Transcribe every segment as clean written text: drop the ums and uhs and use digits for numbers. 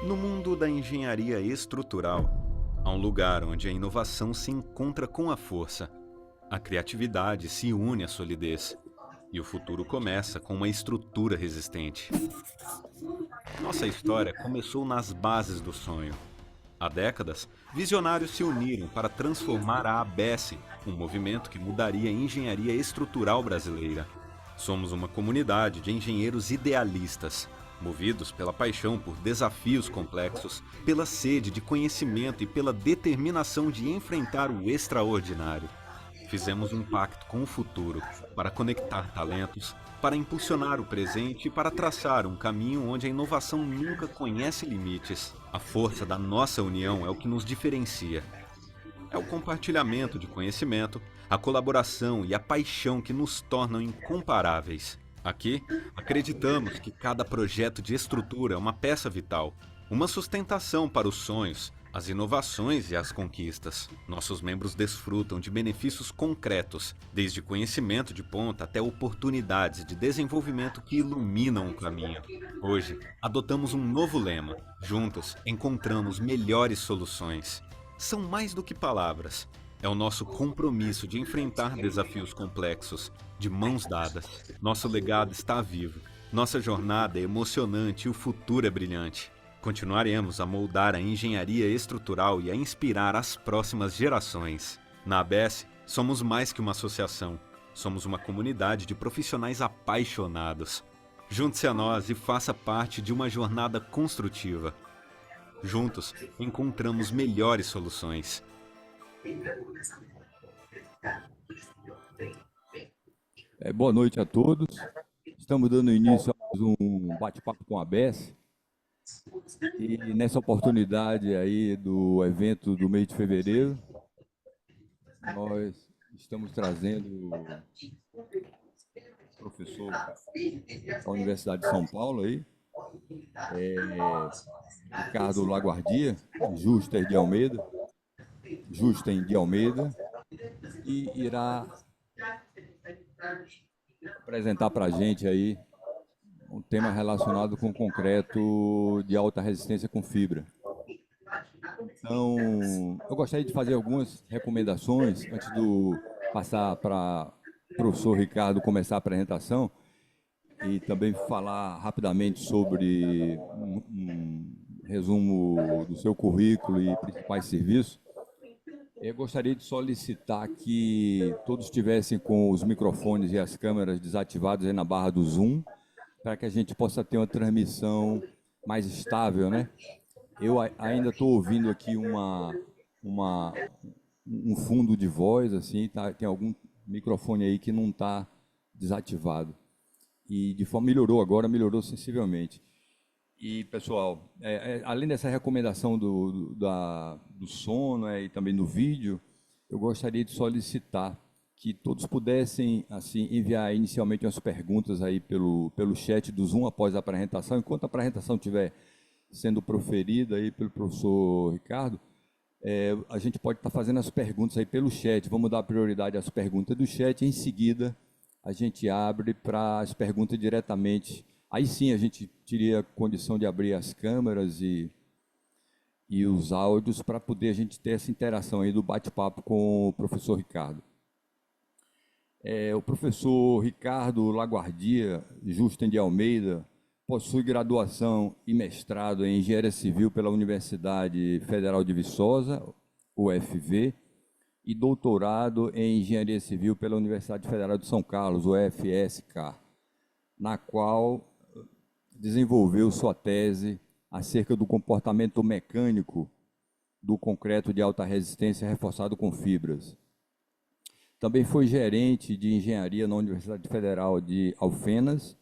No mundo da engenharia estrutural, há um lugar onde a inovação se encontra com a força, a criatividade se une à solidez, e o futuro começa com uma estrutura resistente. Nossa história começou nas bases do sonho. Há décadas, visionários se uniram para transformar a ABS, um movimento que mudaria a engenharia estrutural brasileira. Somos uma comunidade de engenheiros idealistas, movidos pela paixão por desafios complexos, pela sede de conhecimento e pela determinação de enfrentar o extraordinário. Fizemos um pacto com o futuro para conectar talentos, para impulsionar o presente e para traçar um caminho onde a inovação nunca conhece limites. A força da nossa união é o que nos diferencia. É o compartilhamento de conhecimento, a colaboração e a paixão que nos tornam incomparáveis. Aqui, acreditamos que cada projeto de estrutura é uma peça vital, uma sustentação para os sonhos, as inovações e as conquistas. Nossos membros desfrutam de benefícios concretos, desde conhecimento de ponta até oportunidades de desenvolvimento que iluminam o caminho. Hoje, adotamos um novo lema. Juntos, encontramos melhores soluções. São mais do que palavras. É o nosso compromisso de enfrentar desafios complexos, de mãos dadas. Nosso legado está vivo. Nossa jornada é emocionante e o futuro é brilhante. Continuaremos a moldar a engenharia estrutural e a inspirar as próximas gerações. Na ABS, somos mais que uma associação. Somos uma comunidade de profissionais apaixonados. Junte-se a nós e faça parte de uma jornada construtiva. Juntos, encontramos melhores soluções. Boa noite a todos. Estamos dando início a mais um bate-papo com a ABS. E nessa oportunidade aí do evento do mês de fevereiro, nós estamos trazendo o professor da Universidade de São Paulo aí, Ricardo Laguardia, Justen de Almeida, e irá apresentar para a gente aí um tema relacionado com concreto de alta resistência com fibra. Então, eu gostaria de fazer algumas recomendações antes de passar para o professor Ricardo começar a apresentação e também falar rapidamente sobre um resumo do seu currículo e principais serviços. Eu gostaria de solicitar que todos estivessem com os microfones e as câmeras desativados aí na barra do Zoom, para que a gente possa ter uma transmissão mais estável, né? Eu ainda estou ouvindo aqui um fundo de voz, assim, tá, tem algum microfone aí que não está desativado. E de forma melhorou sensivelmente. E, pessoal, além dessa recomendação do som, né, e também do vídeo, eu gostaria de solicitar que todos pudessem assim, enviar inicialmente umas perguntas aí pelo chat do Zoom após a apresentação. Enquanto a apresentação estiver sendo proferida aí pelo professor Ricardo, a gente pode estar fazendo as perguntas aí pelo chat. Vamos dar prioridade às perguntas do chat e, em seguida, a gente abre para as perguntas diretamente. Aí sim a gente teria condição de abrir as câmeras e os áudios para poder a gente ter essa interação aí do bate-papo com o professor Ricardo. O professor Ricardo Laguardia Justen de Almeida possui graduação e mestrado em Engenharia Civil pela Universidade Federal de Viçosa, UFV, e doutorado em Engenharia Civil pela Universidade Federal de São Carlos, UFSC, na qual desenvolveu sua tese acerca do comportamento mecânico do concreto de alta resistência reforçado com fibras. Também foi gerente de engenharia na Universidade Federal de Alfenas,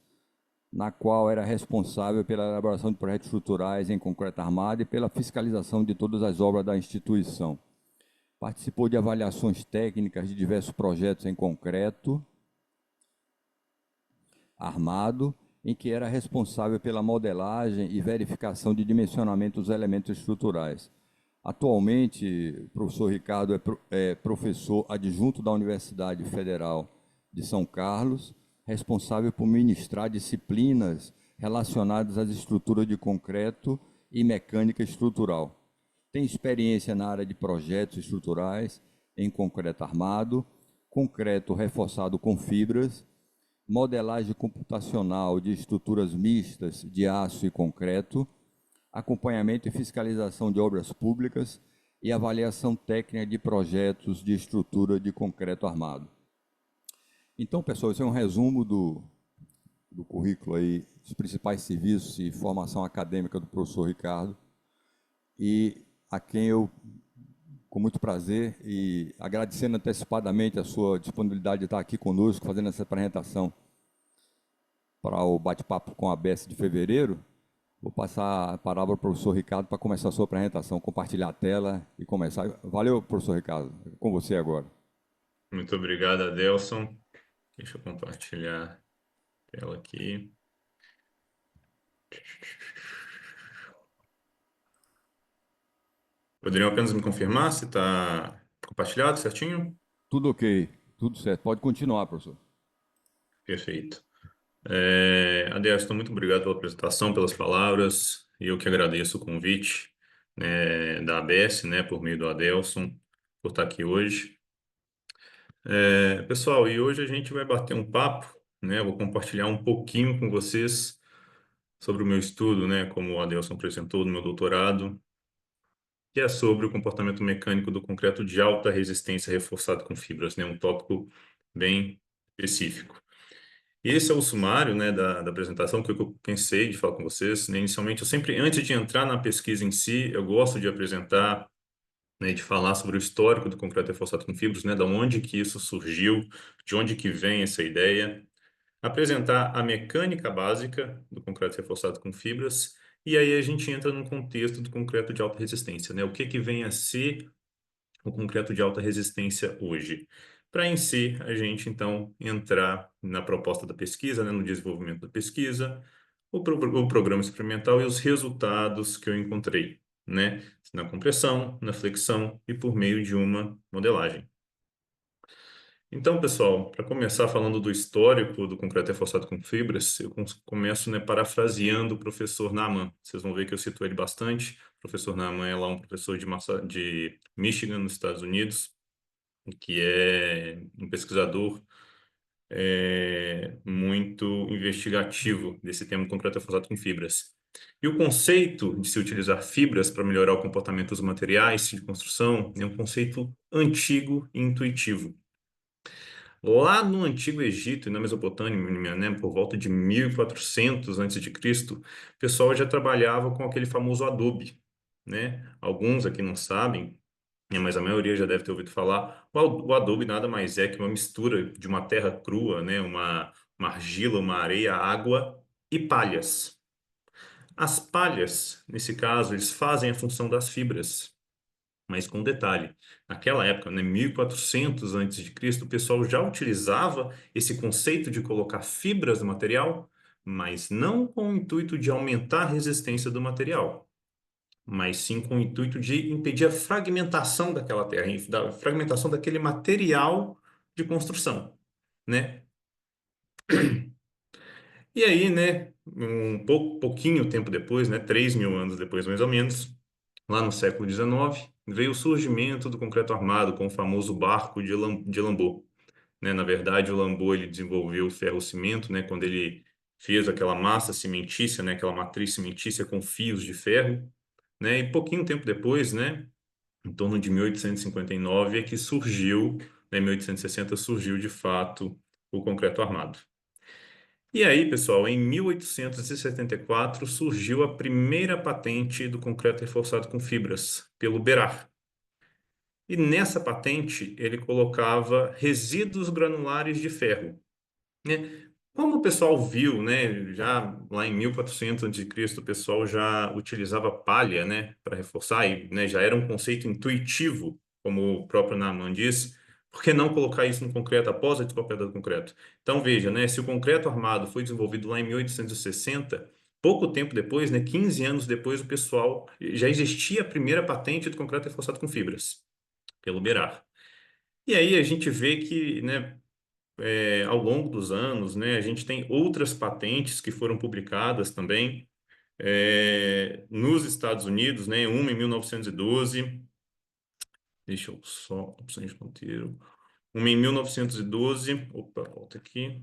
na qual era responsável pela elaboração de projetos estruturais em concreto armado e pela fiscalização de todas as obras da instituição. Participou de avaliações técnicas de diversos projetos em concreto armado, em que era responsável pela modelagem e verificação de dimensionamento dos elementos estruturais. Atualmente, o professor Ricardo é professor adjunto da Universidade Federal de São Carlos, responsável por ministrar disciplinas relacionadas às estruturas de concreto e mecânica estrutural. Tem experiência na área de projetos estruturais em concreto armado, concreto reforçado com fibras, modelagem computacional de estruturas mistas de aço e concreto, acompanhamento e fiscalização de obras públicas e avaliação técnica de projetos de estrutura de concreto armado. Então, pessoal, esse é um resumo do currículo aí, dos principais serviços e formação acadêmica do professor Ricardo, e a quem eu, com muito prazer e agradecendo antecipadamente a sua disponibilidade de estar aqui conosco, fazendo essa apresentação para o bate-papo com a BES de fevereiro, vou passar a palavra para o professor Ricardo para começar a sua apresentação, compartilhar a tela e começar. Valeu, professor Ricardo, é com você agora. Muito obrigado, Adelson. Deixa eu compartilhar a tela aqui. Poderiam apenas me confirmar se está compartilhado certinho? Tudo ok, tudo certo. Pode continuar, professor. Perfeito. Adelson, muito obrigado pela apresentação, pelas palavras. E eu que agradeço o convite, né, da ABS, né, por meio do Adelson, por estar aqui hoje. Pessoal, e hoje a gente vai bater um papo, né? Eu vou compartilhar um pouquinho com vocês sobre o meu estudo, né, como o Adelson apresentou, do meu doutorado, que é sobre o comportamento mecânico do concreto de alta resistência reforçado com fibras, né, um tópico bem específico. E esse é o sumário, né, da apresentação que eu pensei de falar com vocês, né. Inicialmente, eu sempre, antes de entrar na pesquisa em si, eu gosto de apresentar, né, de falar sobre o histórico do concreto reforçado com fibras, né, da onde que isso surgiu, de onde que vem essa ideia, apresentar a mecânica básica do concreto reforçado com fibras, e aí a gente entra no contexto do concreto de alta resistência, né? O que que vem a ser o concreto de alta resistência hoje? Para em si a gente então entrar na proposta da pesquisa, né, no desenvolvimento da pesquisa, o programa experimental e os resultados que eu encontrei, né? Na compressão, na flexão e por meio de uma modelagem. Então, pessoal, para começar falando do histórico do concreto reforçado com fibras, eu começo, né, parafraseando o professor Naaman. Vocês vão ver que eu cito ele bastante. O professor Naaman é lá um professor de Michigan, nos Estados Unidos, que é um pesquisador muito investigativo desse tema do concreto reforçado com fibras. E o conceito de se utilizar fibras para melhorar o comportamento dos materiais de construção é um conceito antigo e intuitivo. Lá no Antigo Egito e na Mesopotâmia, né, por volta de 1400 a.C., o pessoal já trabalhava com aquele famoso adobe, né? Alguns aqui não sabem, né, mas a maioria já deve ter ouvido falar. O adobe nada mais é que uma mistura de uma terra crua, né, uma argila, uma areia, água e palhas. As palhas, nesse caso, eles fazem a função das fibras. Mas com um detalhe, naquela época, né, 1400 a.C., o pessoal já utilizava esse conceito de colocar fibras no material, mas não com o intuito de aumentar a resistência do material, mas sim com o intuito de impedir a fragmentação daquela terra, da fragmentação daquele material de construção, né? E aí, né, pouquinho tempo depois, né, 3.000 anos depois mais ou menos, lá no século XIX, veio o surgimento do concreto armado com o famoso barco de Lambeau, né? Na verdade, o Lambeau ele desenvolveu o ferro-cimento, né? Quando ele fez aquela massa cimentícia, né? Aquela matriz cimentícia com fios de ferro, né? E pouquinho tempo depois, né? Em torno de 1859 é que surgiu, né? Em 1860 surgiu de fato o concreto armado. E aí, pessoal, em 1874 surgiu a primeira patente do concreto reforçado com fibras, pelo Berard. E nessa patente ele colocava resíduos granulares de ferro, né? Como o pessoal viu, né, já lá em 1400 a.C., o pessoal já utilizava palha, né, para reforçar, e, né, já era um conceito intuitivo, como o próprio Naaman diz, por que não colocar isso no concreto após a descoberta do concreto? Então, veja, né, se o concreto armado foi desenvolvido lá em 1860, pouco tempo depois, né, 15 anos depois, o pessoal já existia a primeira patente do concreto reforçado com fibras, pelo Berard. E aí a gente vê que, né, ao longo dos anos, né, a gente tem outras patentes que foram publicadas também, nos Estados Unidos, né? Uma em 1912. Deixa eu só... Opções de ponteiro. Uma em 1912. Opa, volta aqui.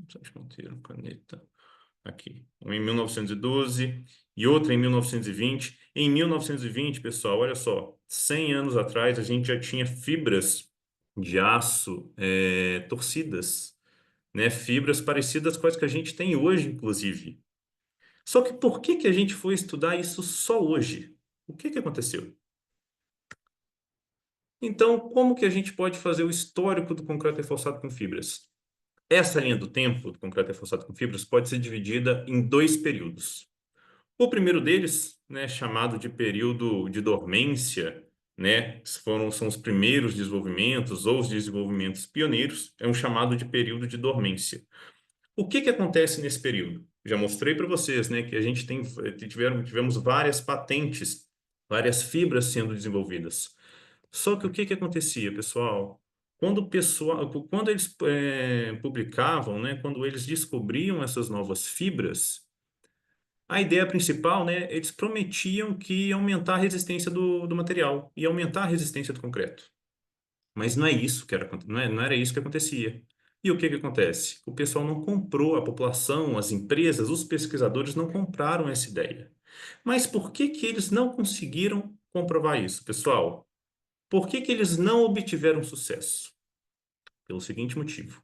Opções de ponteiro, caneta. Aqui. Uma em 1912 e outra em 1920. Em 1920, pessoal, olha só. 100 anos atrás, a gente já tinha fibras de aço torcidas, né? Fibras parecidas com as que a gente tem hoje, inclusive. Só que por que que a gente foi estudar isso só hoje? O que que aconteceu? Então, como que a gente pode fazer o histórico do concreto reforçado com fibras? Essa linha do tempo do concreto reforçado com fibras pode ser dividida em dois períodos. O primeiro deles, né, chamado de período de dormência, né, são os primeiros desenvolvimentos ou os desenvolvimentos pioneiros, é um chamado de período de dormência. O que que acontece nesse período? Já mostrei para vocês, né, que a gente tivemos várias patentes, várias fibras sendo desenvolvidas. Só que o que que acontecia, pessoal? Quando eles publicavam, né, quando eles descobriam essas novas fibras, a ideia principal, né, eles prometiam que ia aumentar a resistência do material, ia aumentar a resistência do concreto. Mas não é isso que era, não era isso que acontecia. E o que que acontece? O pessoal não comprou, a população, as empresas, os pesquisadores não compraram essa ideia. Mas por que que eles não conseguiram comprovar isso, pessoal? Por que que eles não obtiveram sucesso? Pelo seguinte motivo.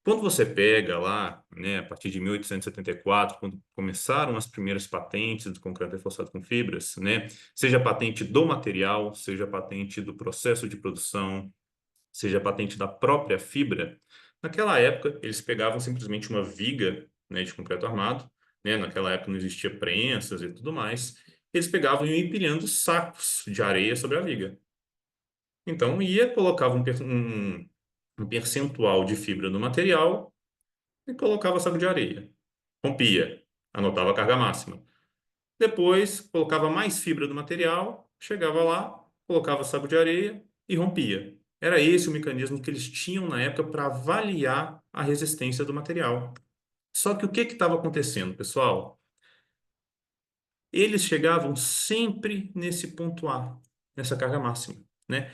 Quando você pega lá, né, a partir de 1874, quando começaram as primeiras patentes do concreto reforçado com fibras, né, seja a patente do material, seja a patente do processo de produção, seja a patente da própria fibra, naquela época eles pegavam simplesmente uma viga, né, de concreto armado, né, naquela época não existia prensas e tudo mais, eles pegavam e iam empilhando sacos de areia sobre a viga. Então colocava um percentual de fibra no material e colocava saco de areia. Rompia, anotava a carga máxima. Depois colocava mais fibra no material, chegava lá, colocava saco de areia e rompia. Era esse o mecanismo que eles tinham na época para avaliar a resistência do material. Só que o que estava acontecendo, pessoal? Eles chegavam sempre nesse ponto A, nessa carga máxima, né?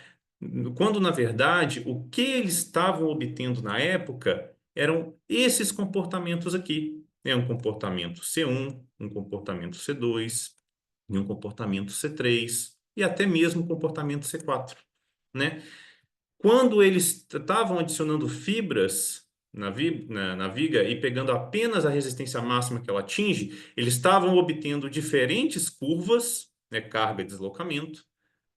Quando, na verdade, o que eles estavam obtendo na época eram esses comportamentos aqui, né? Um comportamento C1, um comportamento C2 e um comportamento C3 e até mesmo um comportamento C4, né? Quando eles estavam adicionando fibras na viga e pegando apenas a resistência máxima que ela atinge, eles estavam obtendo diferentes curvas, né, carga e deslocamento,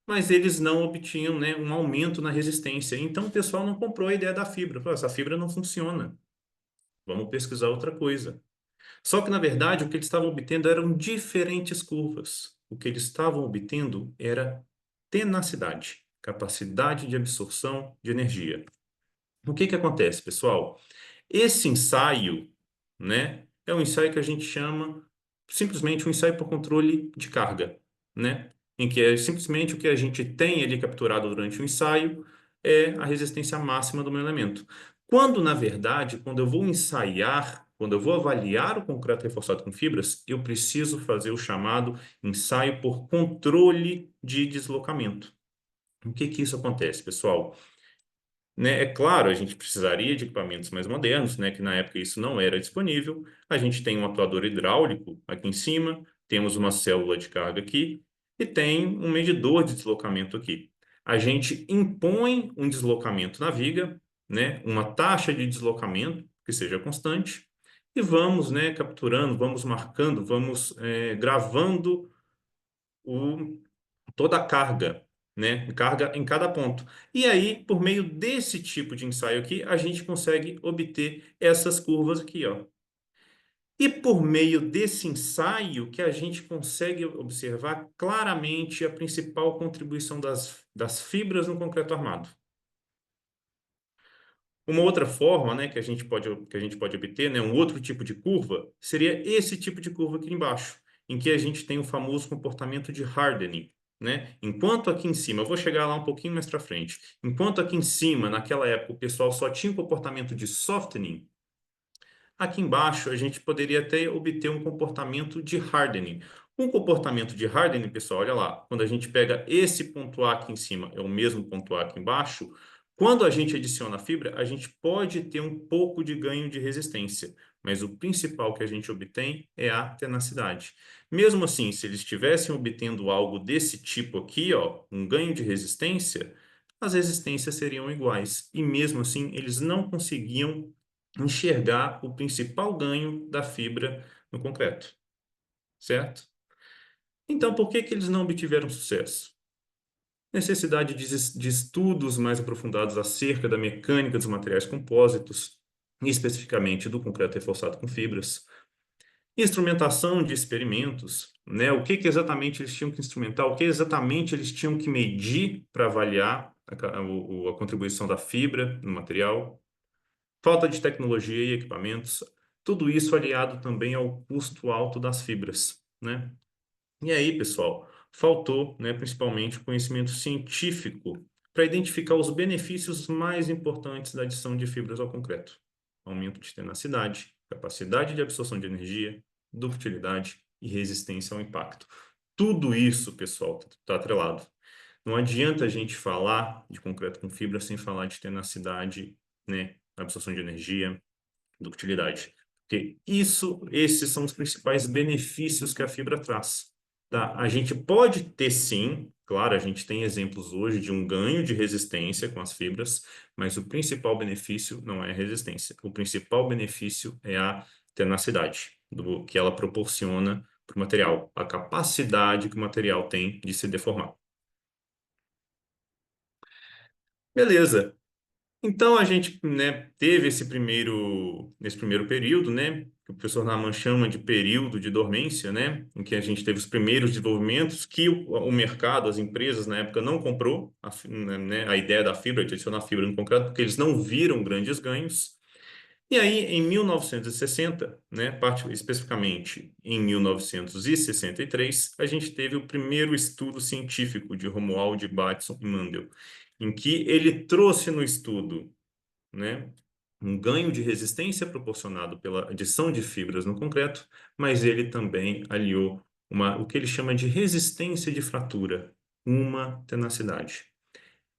mas eles não obtinham, né, um aumento na resistência. Então o pessoal não comprou a ideia da fibra. Falou, essa fibra não funciona. Vamos pesquisar outra coisa. Só que, na verdade, o que eles estavam obtendo eram diferentes curvas. O que eles estavam obtendo era tenacidade, capacidade de absorção de energia. O que que acontece, pessoal? Esse ensaio, né, é um ensaio que a gente chama simplesmente um ensaio por controle de carga, né? Em que é simplesmente o que a gente tem ali capturado durante o ensaio é a resistência máxima do meu elemento. Quando, na verdade, quando eu vou ensaiar, quando eu vou avaliar o concreto reforçado com fibras, eu preciso fazer o chamado ensaio por controle de deslocamento. O que que isso acontece, pessoal? Né? É claro, a gente precisaria de equipamentos mais modernos, né? Que na época isso não era disponível. A gente tem um atuador hidráulico aqui em cima, temos uma célula de carga aqui e tem um medidor de deslocamento aqui. A gente impõe um deslocamento na viga, né? Uma taxa de deslocamento que seja constante e vamos, né? Capturando, vamos marcando, vamos gravando o toda a carga, né? Carga em cada ponto. E aí, por meio desse tipo de ensaio aqui, a gente consegue obter essas curvas aqui, ó. E por meio desse ensaio que a gente consegue observar claramente a principal contribuição das fibras no concreto armado. Uma outra forma, né, que a gente pode obter, né, um outro tipo de curva, seria esse tipo de curva aqui embaixo, em que a gente tem o famoso comportamento de hardening, né? Enquanto aqui em cima, eu vou chegar lá um pouquinho mais para frente, enquanto aqui em cima, naquela época, o pessoal só tinha o comportamento de softening, Aqui embaixo, a gente poderia até obter um comportamento de hardening. Um comportamento de hardening, pessoal, olha lá, quando a gente pega esse ponto A aqui em cima, é o mesmo ponto A aqui embaixo, quando a gente adiciona a fibra, a gente pode ter um pouco de ganho de resistência, mas o principal que a gente obtém é a tenacidade. Mesmo assim, se eles estivessem obtendo algo desse tipo aqui, ó, um ganho de resistência, as resistências seriam iguais. E mesmo assim, eles não conseguiam enxergar o principal ganho da fibra no concreto, certo? Então, por que que eles não obtiveram sucesso? Necessidade de estudos mais aprofundados acerca da mecânica dos materiais compósitos, especificamente do concreto reforçado com fibras, instrumentação de experimentos, né? O que que exatamente eles tinham que instrumentar, o que exatamente eles tinham que medir para avaliar a contribuição da fibra no material, falta de tecnologia e equipamentos, tudo isso aliado também ao custo alto das fibras, né? E aí, pessoal, faltou, né, principalmente conhecimento científico para identificar os benefícios mais importantes da adição de fibras ao concreto. Aumento de tenacidade, capacidade de absorção de energia, ductilidade e resistência ao impacto. Tudo isso, pessoal, está atrelado. Não adianta a gente falar de concreto com fibra sem falar de tenacidade, né, absorção de energia, ductilidade. Porque esses são os principais benefícios que a fibra traz. Tá? A gente pode ter sim, claro, a gente tem exemplos hoje de um ganho de resistência com as fibras, mas o principal benefício não é a resistência. O principal benefício é a tenacidade, do que ela proporciona para o material, a capacidade que o material tem de se deformar. Beleza. Então a gente, né, teve esse primeiro período, né, que o professor Naman chama de período de dormência, né, em que a gente teve os primeiros desenvolvimentos que o mercado, as empresas na época não comprou né, a ideia da fibra, de adicionar fibra no concreto, porque eles não viram grandes ganhos. E aí, em 1960, né, especificamente em 1963, a gente teve o primeiro estudo científico de Romuald Batson e Mandel, em que ele trouxe no estudo, né, um ganho de resistência proporcionado pela adição de fibras no concreto, mas ele também aliou o que ele chama de resistência de fratura, uma tenacidade.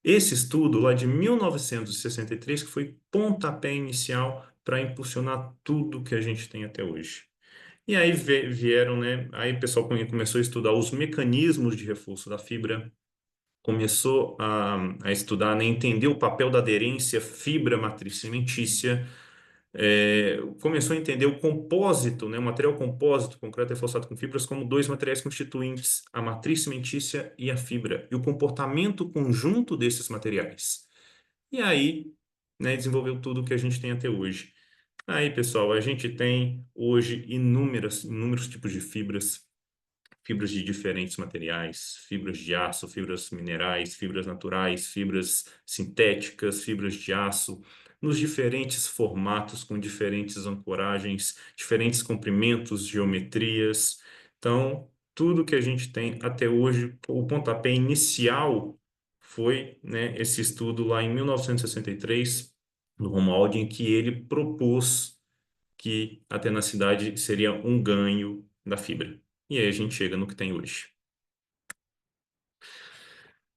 Esse estudo lá de 1963 que foi pontapé inicial para impulsionar tudo que a gente tem até hoje. E aí vieram, né? Aí o pessoal começou a estudar os mecanismos de reforço da fibra, começou a estudar, né, entender o papel da aderência fibra matriz cimentícia, começou a entender o compósito, né, o material compósito, concreto reforçado com fibras, como dois materiais constituintes, a matriz cimentícia e a fibra, e o comportamento conjunto desses materiais. E aí, né, desenvolveu tudo o que a gente tem até hoje. Aí, pessoal, a gente tem hoje inúmeros tipos de fibras, fibras de diferentes materiais, fibras de aço, fibras minerais, fibras naturais, fibras sintéticas, fibras de aço, nos diferentes formatos, com diferentes ancoragens, diferentes comprimentos, geometrias. Então, tudo que a gente tem até hoje, o pontapé inicial foi, né, esse estudo lá em 1963, do Romuald, em que ele propôs que a tenacidade seria um ganho da fibra. E aí a gente chega no que tem hoje.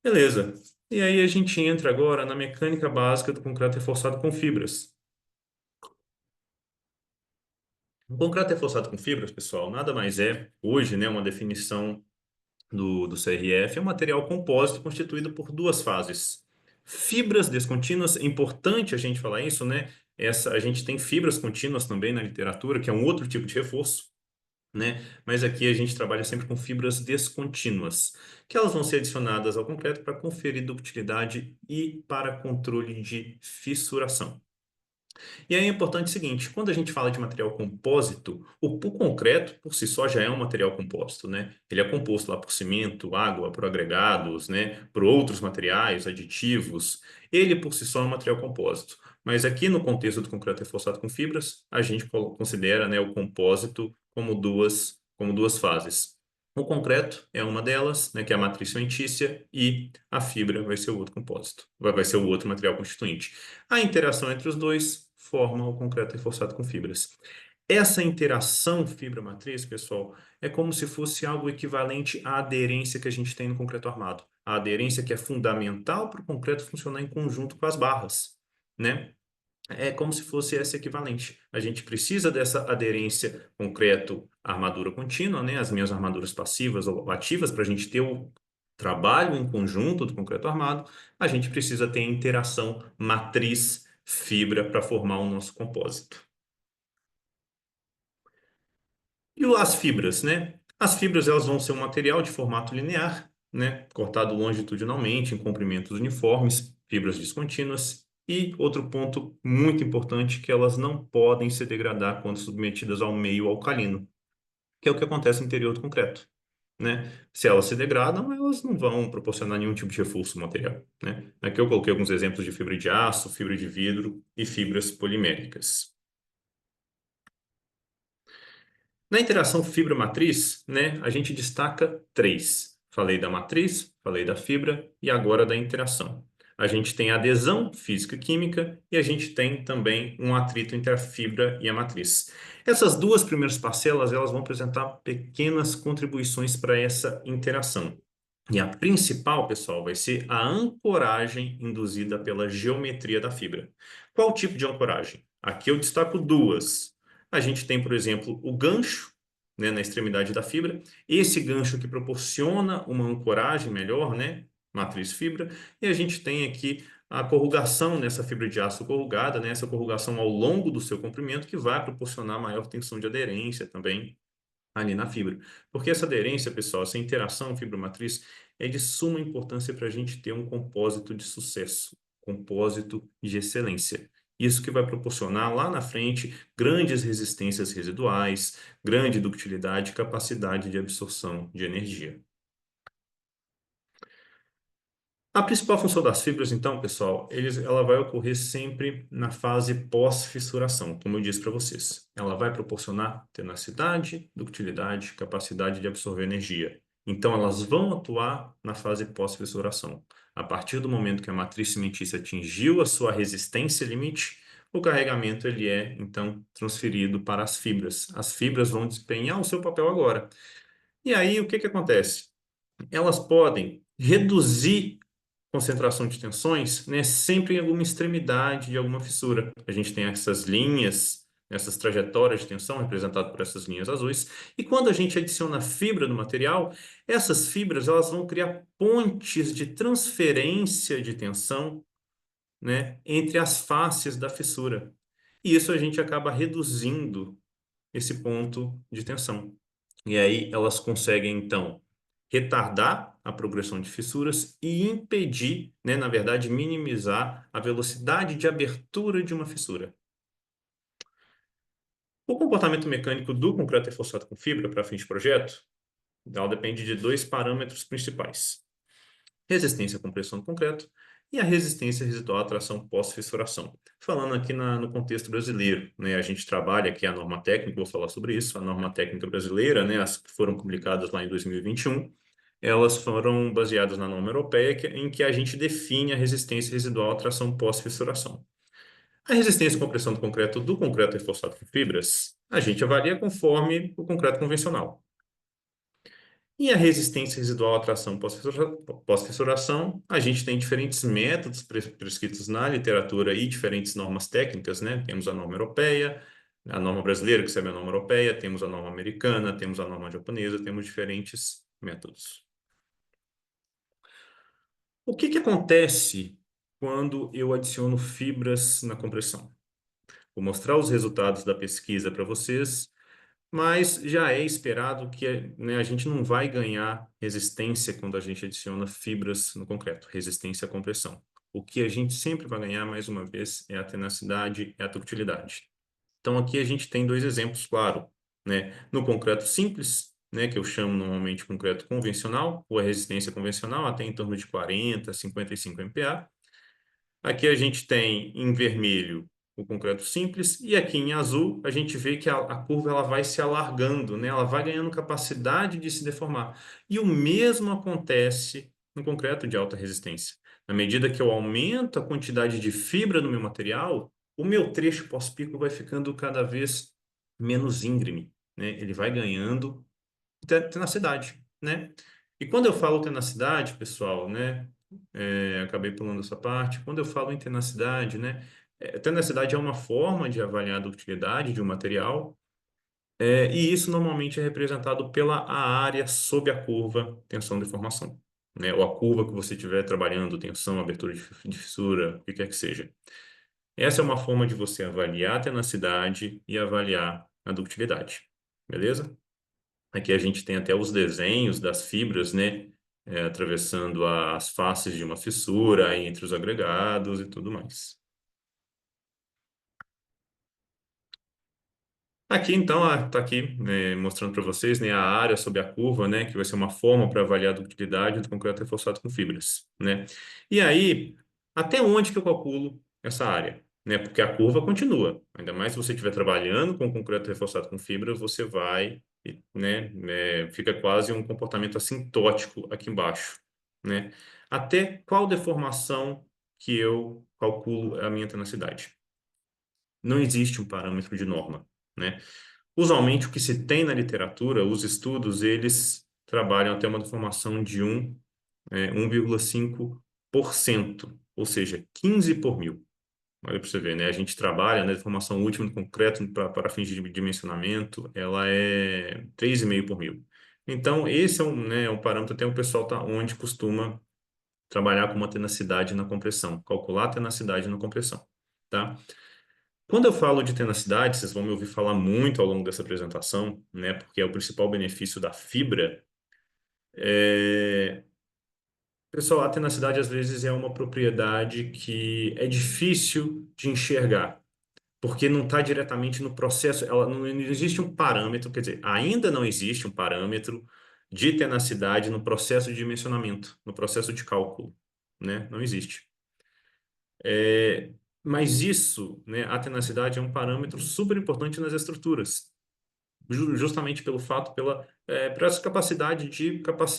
Beleza. E aí a gente entra agora na mecânica básica do concreto reforçado com fibras. O concreto reforçado com fibras, pessoal, nada mais é, hoje, né, uma definição do CRF, é um material compósito constituído por duas fases. Fibras descontínuas, é importante a gente falar isso, né? A gente tem fibras contínuas também na literatura, que é um outro tipo de reforço, né? Mas aqui a gente trabalha sempre com fibras descontínuas, que elas vão ser adicionadas ao concreto para conferir ductilidade e para controle de fissuração. E aí é importante o seguinte, quando a gente fala de material compósito, o concreto por si só já é um material composto, né? Ele é composto lá por cimento, água, por agregados, né? Por outros materiais, aditivos. Ele por si só é um material compósito. Mas aqui no contexto do concreto reforçado com fibras, a gente considera, né, o compósito como duas fases. O concreto é uma delas, né, que é a matriz cimentícia, e a fibra vai ser o outro compósito, vai ser o outro material constituinte. A interação entre os dois forma o concreto reforçado com fibras. Essa interação fibra-matriz, pessoal, é como se fosse algo equivalente à aderência que a gente tem no concreto armado. A aderência que é fundamental para o concreto funcionar em conjunto com as barras, né? É como se fosse essa equivalente. A gente precisa dessa aderência concreto-armadura contínua, né? As minhas armaduras passivas ou ativas, para a gente ter o trabalho em conjunto do concreto armado, a gente precisa ter a interação matriz-fibra para formar o nosso compósito. E as fibras, né? As fibras elas vão ser um material de formato linear, né? Cortado longitudinalmente em comprimentos uniformes, fibras descontínuas. E outro ponto muito importante que elas não podem se degradar quando submetidas ao meio alcalino, que é o que acontece no interior do concreto, né? Se elas se degradam, elas não vão proporcionar nenhum tipo de reforço ao material, né? Aqui eu coloquei alguns exemplos de fibra de aço, fibra de vidro e fibras poliméricas. Na interação fibra-matriz, né, a gente destaca três. Falei da matriz, falei da fibra e agora da interação. A gente tem a adesão física e química e a gente tem também um atrito entre a fibra e a matriz. Essas duas primeiras parcelas, elas vão apresentar pequenas contribuições para essa interação. E a principal, pessoal, vai ser a ancoragem induzida pela geometria da fibra. Qual tipo de ancoragem? Aqui eu destaco duas. A gente tem, por exemplo, o gancho, né, na extremidade da fibra. Esse gancho que proporciona uma ancoragem melhor, né, matriz fibra. E a gente tem aqui a corrugação nessa fibra de aço corrugada, né, essa corrugação ao longo do seu comprimento que vai proporcionar maior tensão de aderência também ali na fibra. Porque essa aderência, pessoal, essa interação fibra-matriz é de suma importância para a gente ter um compósito de sucesso, compósito de excelência. Isso que vai proporcionar lá na frente grandes resistências residuais, grande ductilidade e capacidade de absorção de energia. A principal função das fibras, então, pessoal, ela vai ocorrer sempre na fase pós-fissuração, como eu disse para vocês. Ela vai proporcionar tenacidade, ductilidade, capacidade de absorver energia. Então, elas vão atuar na fase pós-fissuração. A partir do momento que a matriz cimentícia atingiu a sua resistência limite, o carregamento ele é, então, transferido para as fibras. As fibras vão desempenhar o seu papel agora. E aí, o que que acontece? Elas podem reduzir concentração de tensões, né, sempre em alguma extremidade de alguma fissura. A gente tem essas linhas, essas trajetórias de tensão representadas por essas linhas azuis. E quando a gente adiciona fibra no material, essas fibras elas vão criar pontes de transferência de tensão, né, entre as faces da fissura. E isso a gente acaba reduzindo esse ponto de tensão. E aí elas conseguem, então, retardar a progressão de fissuras e impedir, né, na verdade, minimizar a velocidade de abertura de uma fissura. O comportamento mecânico do concreto reforçado com fibra para fim de projeto, ela depende de dois parâmetros principais: resistência à compressão do concreto e a resistência residual à tração pós-fissuração. Falando aqui no contexto brasileiro, né, a gente trabalha aqui a norma técnica, vou falar sobre isso, a norma técnica brasileira, né, as que foram publicadas lá em 2021, elas foram baseadas na norma europeia, em que a gente define a resistência residual à tração pós-fissuração. A resistência à compressão do concreto reforçado com fibras, a gente avalia conforme o concreto convencional. E a resistência residual à tração pós-fissuração, a gente tem diferentes métodos prescritos na literatura e diferentes normas técnicas, né? Temos a norma europeia, a norma brasileira, que serve a norma europeia, temos a norma americana, temos a norma japonesa, temos diferentes métodos. O que que acontece quando eu adiciono fibras na compressão? Vou mostrar os resultados da pesquisa para vocês, mas já é esperado que, né, a gente não vai ganhar resistência quando a gente adiciona fibras no concreto, resistência à compressão. O que a gente sempre vai ganhar, mais uma vez, é a tenacidade e a ductilidade. Então, aqui a gente tem dois exemplos, claro, né? No concreto simples, né, que eu chamo normalmente concreto convencional, ou a resistência convencional, até em torno de 40, 55 MPa. Aqui a gente tem, em vermelho, o concreto simples, e aqui em azul a gente vê que a curva ela vai se alargando, né? Ela vai ganhando capacidade de se deformar. E o mesmo acontece no concreto de alta resistência. Na medida que eu aumento a quantidade de fibra no meu material, o meu trecho pós-pico vai ficando cada vez menos íngreme, né? Ele vai ganhando tenacidade, né? E quando eu falo tenacidade, pessoal, né? Acabei pulando essa parte. Quando eu falo em tenacidade, né? Tenacidade é uma forma de avaliar a ductilidade de um material, e isso normalmente é representado pela a área sob a curva tensão-deformação, né? Ou a curva que você estiver trabalhando, tensão, abertura de fissura, o que quer que seja. Essa é uma forma de você avaliar a tenacidade e avaliar a ductilidade, beleza? Aqui a gente tem até os desenhos das fibras, né? Atravessando as faces de uma fissura entre os agregados e tudo mais. Aqui, então, está aqui mostrando para vocês, né, a área sob a curva, né, que vai ser uma forma para avaliar a ductilidade do concreto reforçado com fibras, né? E aí, até onde que eu calculo essa área, né? Porque a curva continua. Ainda mais se você estiver trabalhando com concreto reforçado com fibras, você vai, né, fica quase um comportamento assintótico aqui embaixo, né? Até qual deformação que eu calculo a minha tenacidade? Não existe um parâmetro de norma, né? Usualmente, o que se tem na literatura, os estudos, eles trabalham até uma deformação de 1,5%, ou seja, 15 por mil. Olha para você ver, né? A gente trabalha, né, deformação última no concreto para fins de dimensionamento, ela é 3,5 por mil. Então, esse é um parâmetro, até o pessoal tá onde costuma trabalhar com uma tenacidade na compressão, calcular a tenacidade na compressão, tá? Quando eu falo de tenacidade, vocês vão me ouvir falar muito ao longo dessa apresentação, né? Porque é o principal benefício da fibra. Pessoal, a tenacidade às vezes é uma propriedade que é difícil de enxergar, porque não está diretamente no processo. Ela não existe um parâmetro, quer dizer, ainda não existe um parâmetro de tenacidade no processo de dimensionamento, no processo de cálculo, né? Não existe. Mas isso, né, a tenacidade é um parâmetro super importante nas estruturas, justamente pelo fato, por essa capacidade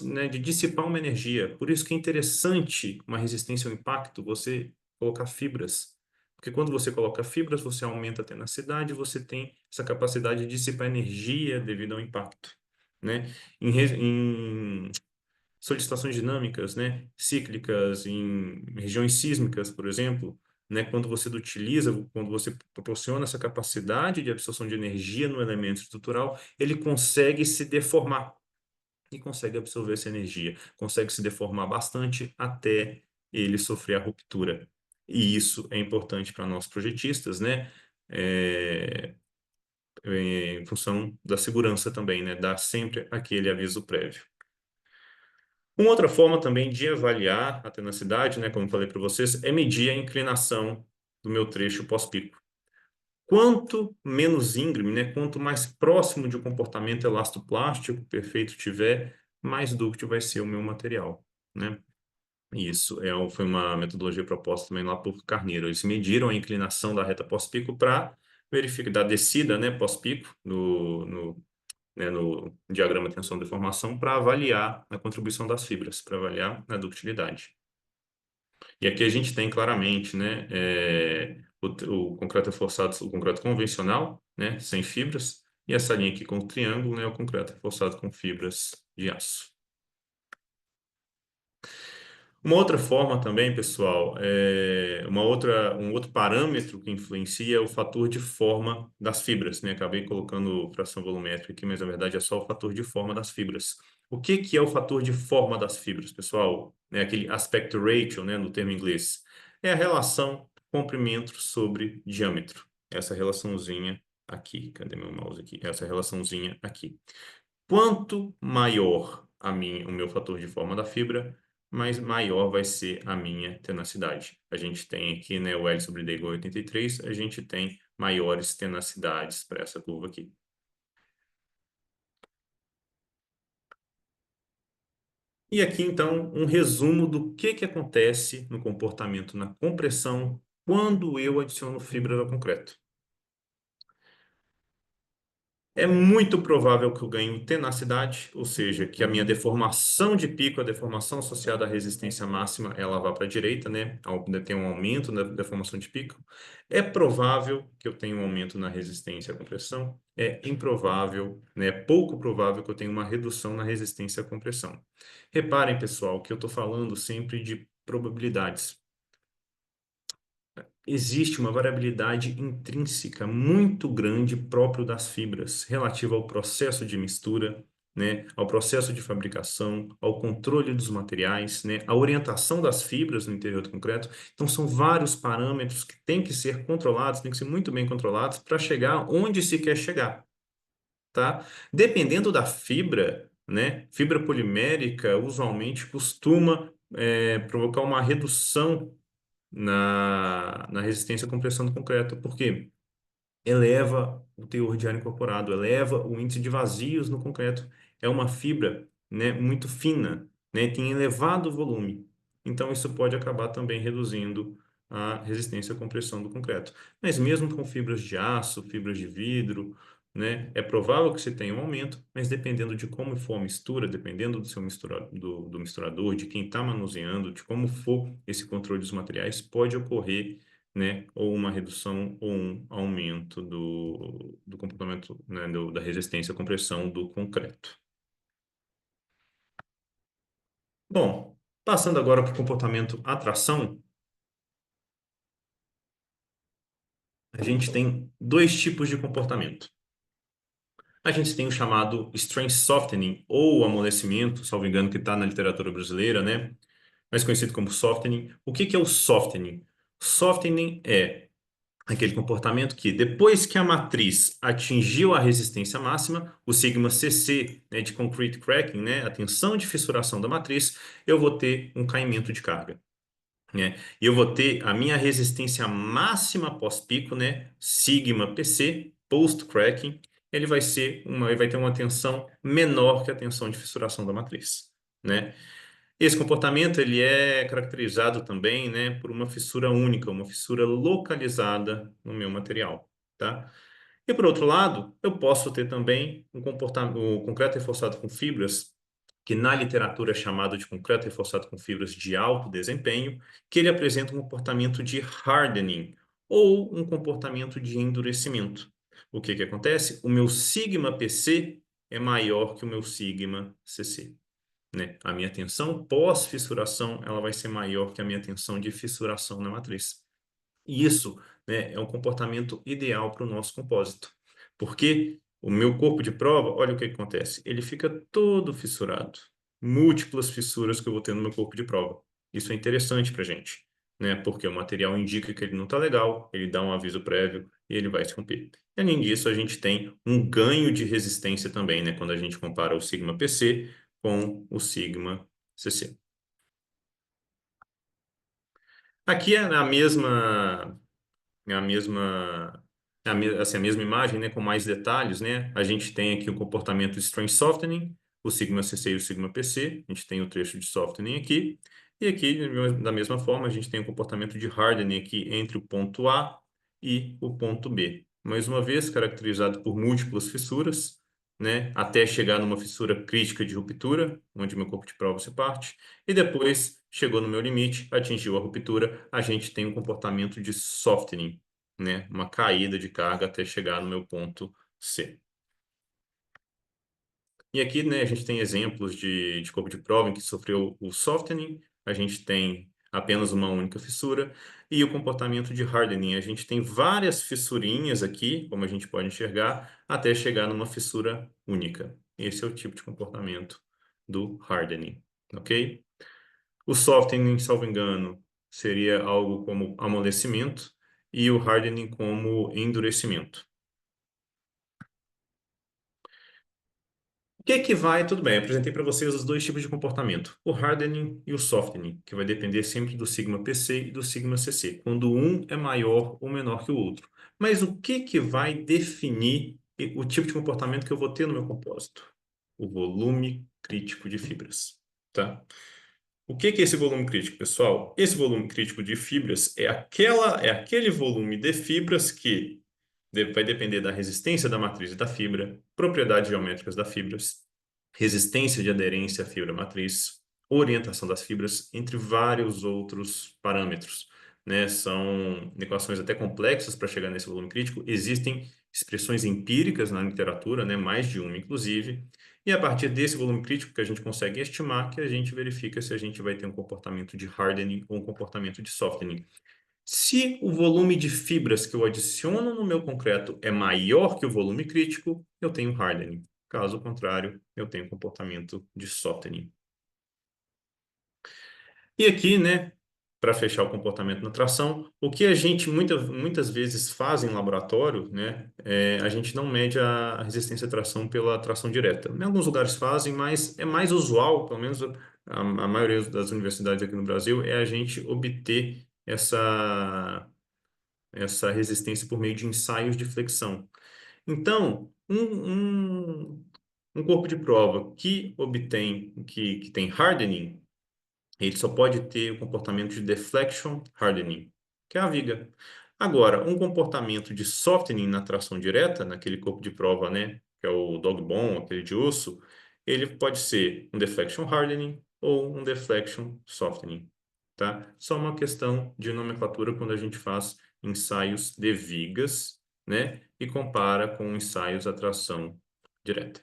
né, de dissipar uma energia. Por isso que é interessante uma resistência ao impacto, você colocar fibras. Porque quando você coloca fibras, você aumenta a tenacidade, você tem essa capacidade de dissipar energia devido ao impacto, né? Em solicitações dinâmicas, né, cíclicas, em regiões sísmicas, por exemplo, né, quando você proporciona essa capacidade de absorção de energia no elemento estrutural, ele consegue se deformar e consegue absorver essa energia, consegue se deformar bastante até ele sofrer a ruptura. E isso é importante para nós projetistas, né, é, em função da segurança também, né, dar sempre aquele aviso prévio. Uma outra forma também de avaliar a tenacidade, né, como eu falei para vocês, é medir a inclinação do meu trecho pós-pico. Quanto menos íngreme, né, quanto mais próximo de um comportamento elastoplástico perfeito tiver, mais dúctil vai ser o meu material, né? Isso foi uma metodologia proposta também lá por Carneiro. Eles mediram a inclinação da reta pós-pico para verificar da descida, né, pós-pico no diagrama tensão-deformação para avaliar a contribuição das fibras, para avaliar a ductilidade. E aqui a gente tem claramente, né, o concreto reforçado, o concreto convencional, né, sem fibras, e essa linha aqui com o triângulo, né, o concreto reforçado com fibras de aço. Uma outra forma também, pessoal, um outro parâmetro que influencia é o fator de forma das fibras, né? Acabei colocando fração volumétrica aqui, mas na verdade é só o fator de forma das fibras. O que que é o fator de forma das fibras, pessoal? É aquele aspect ratio, né, no termo inglês. É a relação comprimento sobre diâmetro. Essa relaçãozinha aqui. Cadê meu mouse aqui? Essa relaçãozinha aqui. Quanto maior o meu fator de forma da fibra, mais maior vai ser a minha tenacidade. A gente tem aqui, né, o L sobre D igual a 83, a gente tem maiores tenacidades para essa curva aqui. E aqui, então, um resumo do que acontece no comportamento na compressão quando eu adiciono fibras ao concreto? É muito provável que eu ganhe tenacidade, ou seja, que a minha deformação de pico, a deformação associada à resistência máxima, ela vá para a direita, né? Tem um aumento na deformação de pico. É provável que eu tenha um aumento na resistência à compressão. É improvável, né? Pouco provável que eu tenha uma redução na resistência à compressão. Reparem, pessoal, que eu estou falando sempre de probabilidades. Existe uma variabilidade intrínseca muito grande próprio das fibras, relativa ao processo de mistura, né, ao processo de fabricação, ao controle dos materiais, né, à orientação das fibras no interior do concreto. Então, são vários parâmetros que têm que ser controlados, têm que ser muito bem controlados para chegar onde se quer chegar, tá? Dependendo da fibra, né, fibra polimérica usualmente costuma provocar uma redução na resistência à compressão do concreto. Por quê? Eleva o teor de ar incorporado, eleva o índice de vazios no concreto. É uma fibra, né, muito fina, né, tem elevado volume. Então, isso pode acabar também reduzindo a resistência à compressão do concreto. Mas mesmo com fibras de aço, fibras de vidro, né, é provável que você tenha um aumento, mas dependendo de como for a mistura, dependendo do seu do misturador, de quem está manuseando, de como for esse controle dos materiais, pode ocorrer, né, ou uma redução ou um aumento do comportamento, né, da resistência à compressão do concreto. Bom, passando agora para o comportamento atração, a gente tem dois tipos de comportamento. A gente tem o chamado strength softening, ou amolecimento, salvo engano, que está na literatura brasileira, né? Mais conhecido como softening. O que que é o softening? Softening é aquele comportamento que, depois que a matriz atingiu a resistência máxima, o sigma CC, né, de concrete cracking, né, a tensão de fissuração da matriz, eu vou ter um caimento de carga, né? E eu vou ter a minha resistência máxima pós-pico, né, sigma PC, post-cracking, ele vai ter uma tensão menor que a tensão de fissuração da matriz, né? Esse comportamento ele é caracterizado também, né, por uma fissura única, uma fissura localizada no meu material, tá? E por outro lado, eu posso ter também um comportamento, o concreto reforçado com fibras, que na literatura é chamado de concreto reforçado com fibras de alto desempenho, que ele apresenta um comportamento de hardening ou um comportamento de endurecimento. O que que acontece? O meu sigma PC é maior que o meu sigma CC, né? A minha tensão pós-fissuração ela vai ser maior que a minha tensão de fissuração na matriz. E isso, né, é um comportamento ideal para o nosso compósito. Porque o meu corpo de prova, olha o que acontece, ele fica todo fissurado. Múltiplas fissuras que eu vou ter no meu corpo de prova. Isso é interessante para a gente, né? Porque o material indica que ele não está legal, ele dá um aviso prévio e ele vai se romper. E, além disso, a gente tem um ganho de resistência também, né? Quando a gente compara o sigma PC com o sigma CC. Aqui é a mesma, assim, a mesma imagem, né, com mais detalhes, né? A gente tem aqui o comportamento strength softening, o sigma CC e o sigma PC. A gente tem o trecho de softening aqui. E aqui, da mesma forma, a gente tem o comportamento de hardening aqui entre o ponto A e o ponto B. Mais uma vez, caracterizado por múltiplas fissuras, né, até chegar numa fissura crítica de ruptura, onde meu corpo de prova se parte, e depois chegou no meu limite, atingiu a ruptura, a gente tem um comportamento de softening, né, uma caída de carga até chegar no meu ponto C. E aqui, né, a gente tem exemplos de corpo de prova em que sofreu o softening, a gente tem apenas uma única fissura, e o comportamento de hardening. A gente tem várias fissurinhas aqui, como a gente pode enxergar, até chegar numa fissura única. Esse é o tipo de comportamento do hardening, ok? O softening, salvo engano, seria algo como amolecimento, e o hardening como endurecimento. O que que vai? Tudo bem, apresentei para vocês os dois tipos de comportamento, o hardening e o softening, que vai depender sempre do sigma PC e do sigma CC, quando um é maior ou menor que o outro. Mas o que que vai definir o tipo de comportamento que eu vou ter no meu compósito? O volume crítico de fibras, tá? O que que é esse volume crítico, pessoal? Esse volume crítico de fibras é aquele volume de fibras que vai depender da resistência da matriz da fibra, propriedades geométricas das fibras, resistência de aderência à fibra matriz, orientação das fibras, entre vários outros parâmetros, né? São equações até complexas para chegar nesse volume crítico. Existem expressões empíricas na literatura, né? Mais de uma, inclusive. E a partir desse volume crítico que a gente consegue estimar, que a gente verifica se a gente vai ter um comportamento de hardening ou um comportamento de softening. Se o volume de fibras que eu adiciono no meu concreto é maior que o volume crítico, eu tenho hardening. Caso contrário, eu tenho comportamento de softening. E aqui, né, para fechar o comportamento na tração, o que a gente muitas vezes faz em laboratório, né, a gente não mede a resistência à tração pela tração direta. Em alguns lugares fazem, mas é mais usual, pelo menos a maioria das universidades aqui no Brasil, é a gente obter essa resistência por meio de ensaios de flexão. Então, um corpo de prova que tem hardening, ele só pode ter o comportamento de deflection hardening, que é a viga. Agora, um comportamento de softening na tração direta, naquele corpo de prova, né, que é o dog bone, aquele de osso, ele pode ser um deflection hardening ou um deflection softening, tá? Só uma questão de nomenclatura quando a gente faz ensaios de vigas, né, e compara com ensaios à tração direta.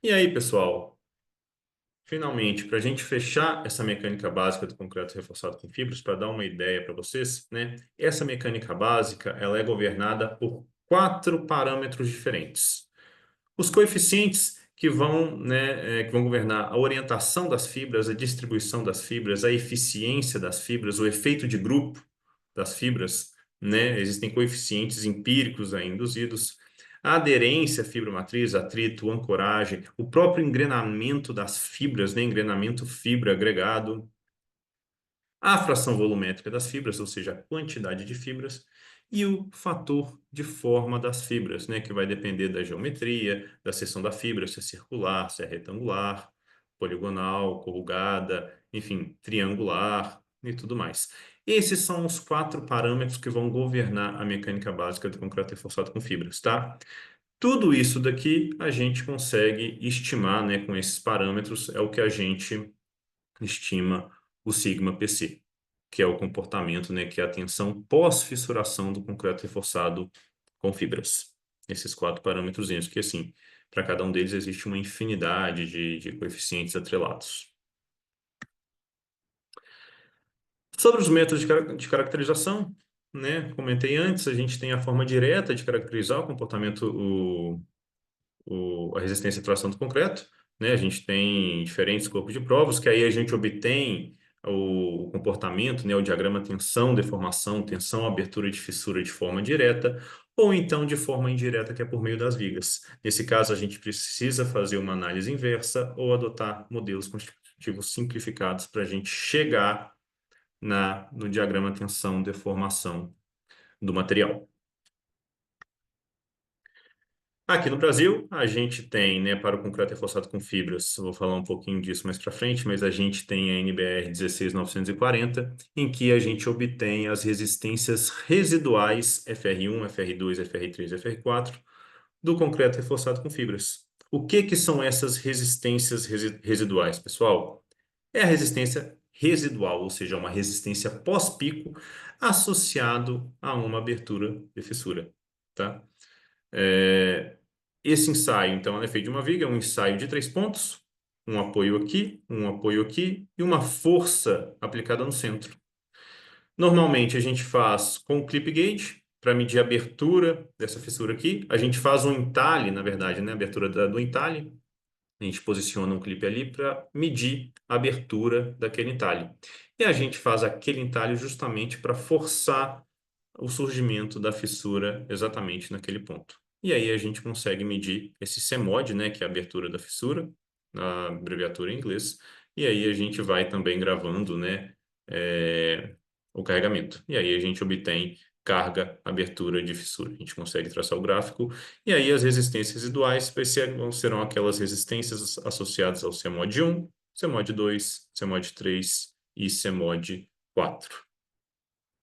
E aí, pessoal? Finalmente, para a gente fechar essa mecânica básica do concreto reforçado com fibras, para dar uma ideia para vocês, né? Essa mecânica básica, ela é governada por 4 parâmetros diferentes. Os coeficientes que vão, né, que vão governar a orientação das fibras, a distribuição das fibras, a eficiência das fibras, o efeito de grupo das fibras, né? Existem coeficientes empíricos aí induzidos. A aderência à fibra matriz, atrito, ancoragem, o próprio engrenamento das fibras, né? Engrenamento fibra agregado, a fração volumétrica das fibras, ou seja, a quantidade de fibras, e o fator de forma das fibras, né, que vai depender da geometria, da seção da fibra, se é circular, se é retangular, poligonal, corrugada, enfim, triangular e tudo mais. Esses são os 4 parâmetros que vão governar a mecânica básica do concreto reforçado com fibras, tá? Tudo isso daqui a gente consegue estimar, né, com esses parâmetros, é o que a gente estima o sigma PC, que é o comportamento, né, que é a tensão pós-fissuração do concreto reforçado com fibras. Esses 4 parâmetros, que assim, para cada um deles existe uma infinidade de coeficientes atrelados. Sobre os métodos de caracterização, né, comentei antes, a gente tem a forma direta de caracterizar o comportamento, a resistência à tração do concreto, né? A gente tem diferentes corpos de provas, que aí a gente obtém o comportamento, né? O diagrama tensão, deformação, tensão, abertura de fissura de forma direta, ou então de forma indireta, que é por meio das vigas. Nesse caso, a gente precisa fazer uma análise inversa ou adotar modelos constitutivos simplificados para a gente chegar no diagrama tensão, deformação do material. Aqui no Brasil, a gente tem, né, para o concreto reforçado com fibras, eu vou falar um pouquinho disso mais para frente, mas a gente tem a NBR 16940, em que a gente obtém as resistências residuais FR1, FR2, FR3, FR4 do concreto reforçado com fibras. O que que são essas resistências residuais, pessoal? É a resistência residual, ou seja, uma resistência pós-pico associado a uma abertura de fissura, tá? Esse ensaio, então, é feito de uma viga, é um ensaio de 3 pontos, um apoio aqui e uma força aplicada no centro. Normalmente a gente faz com o clip gauge para medir a abertura dessa fissura aqui. A gente faz um entalhe, na verdade, né? A abertura do entalhe. A gente posiciona um clipe ali para medir a abertura daquele entalhe. E a gente faz aquele entalhe justamente para forçar o surgimento da fissura exatamente naquele ponto. E aí a gente consegue medir esse CMOD, né, que é a abertura da fissura, a abreviatura em inglês, e aí a gente vai também gravando, né, o carregamento. E aí a gente obtém carga, abertura de fissura. A gente consegue traçar o gráfico, e aí as resistências residuais serão aquelas resistências associadas ao CMOD 1, CMOD 2, CMOD 3 e CMOD 4.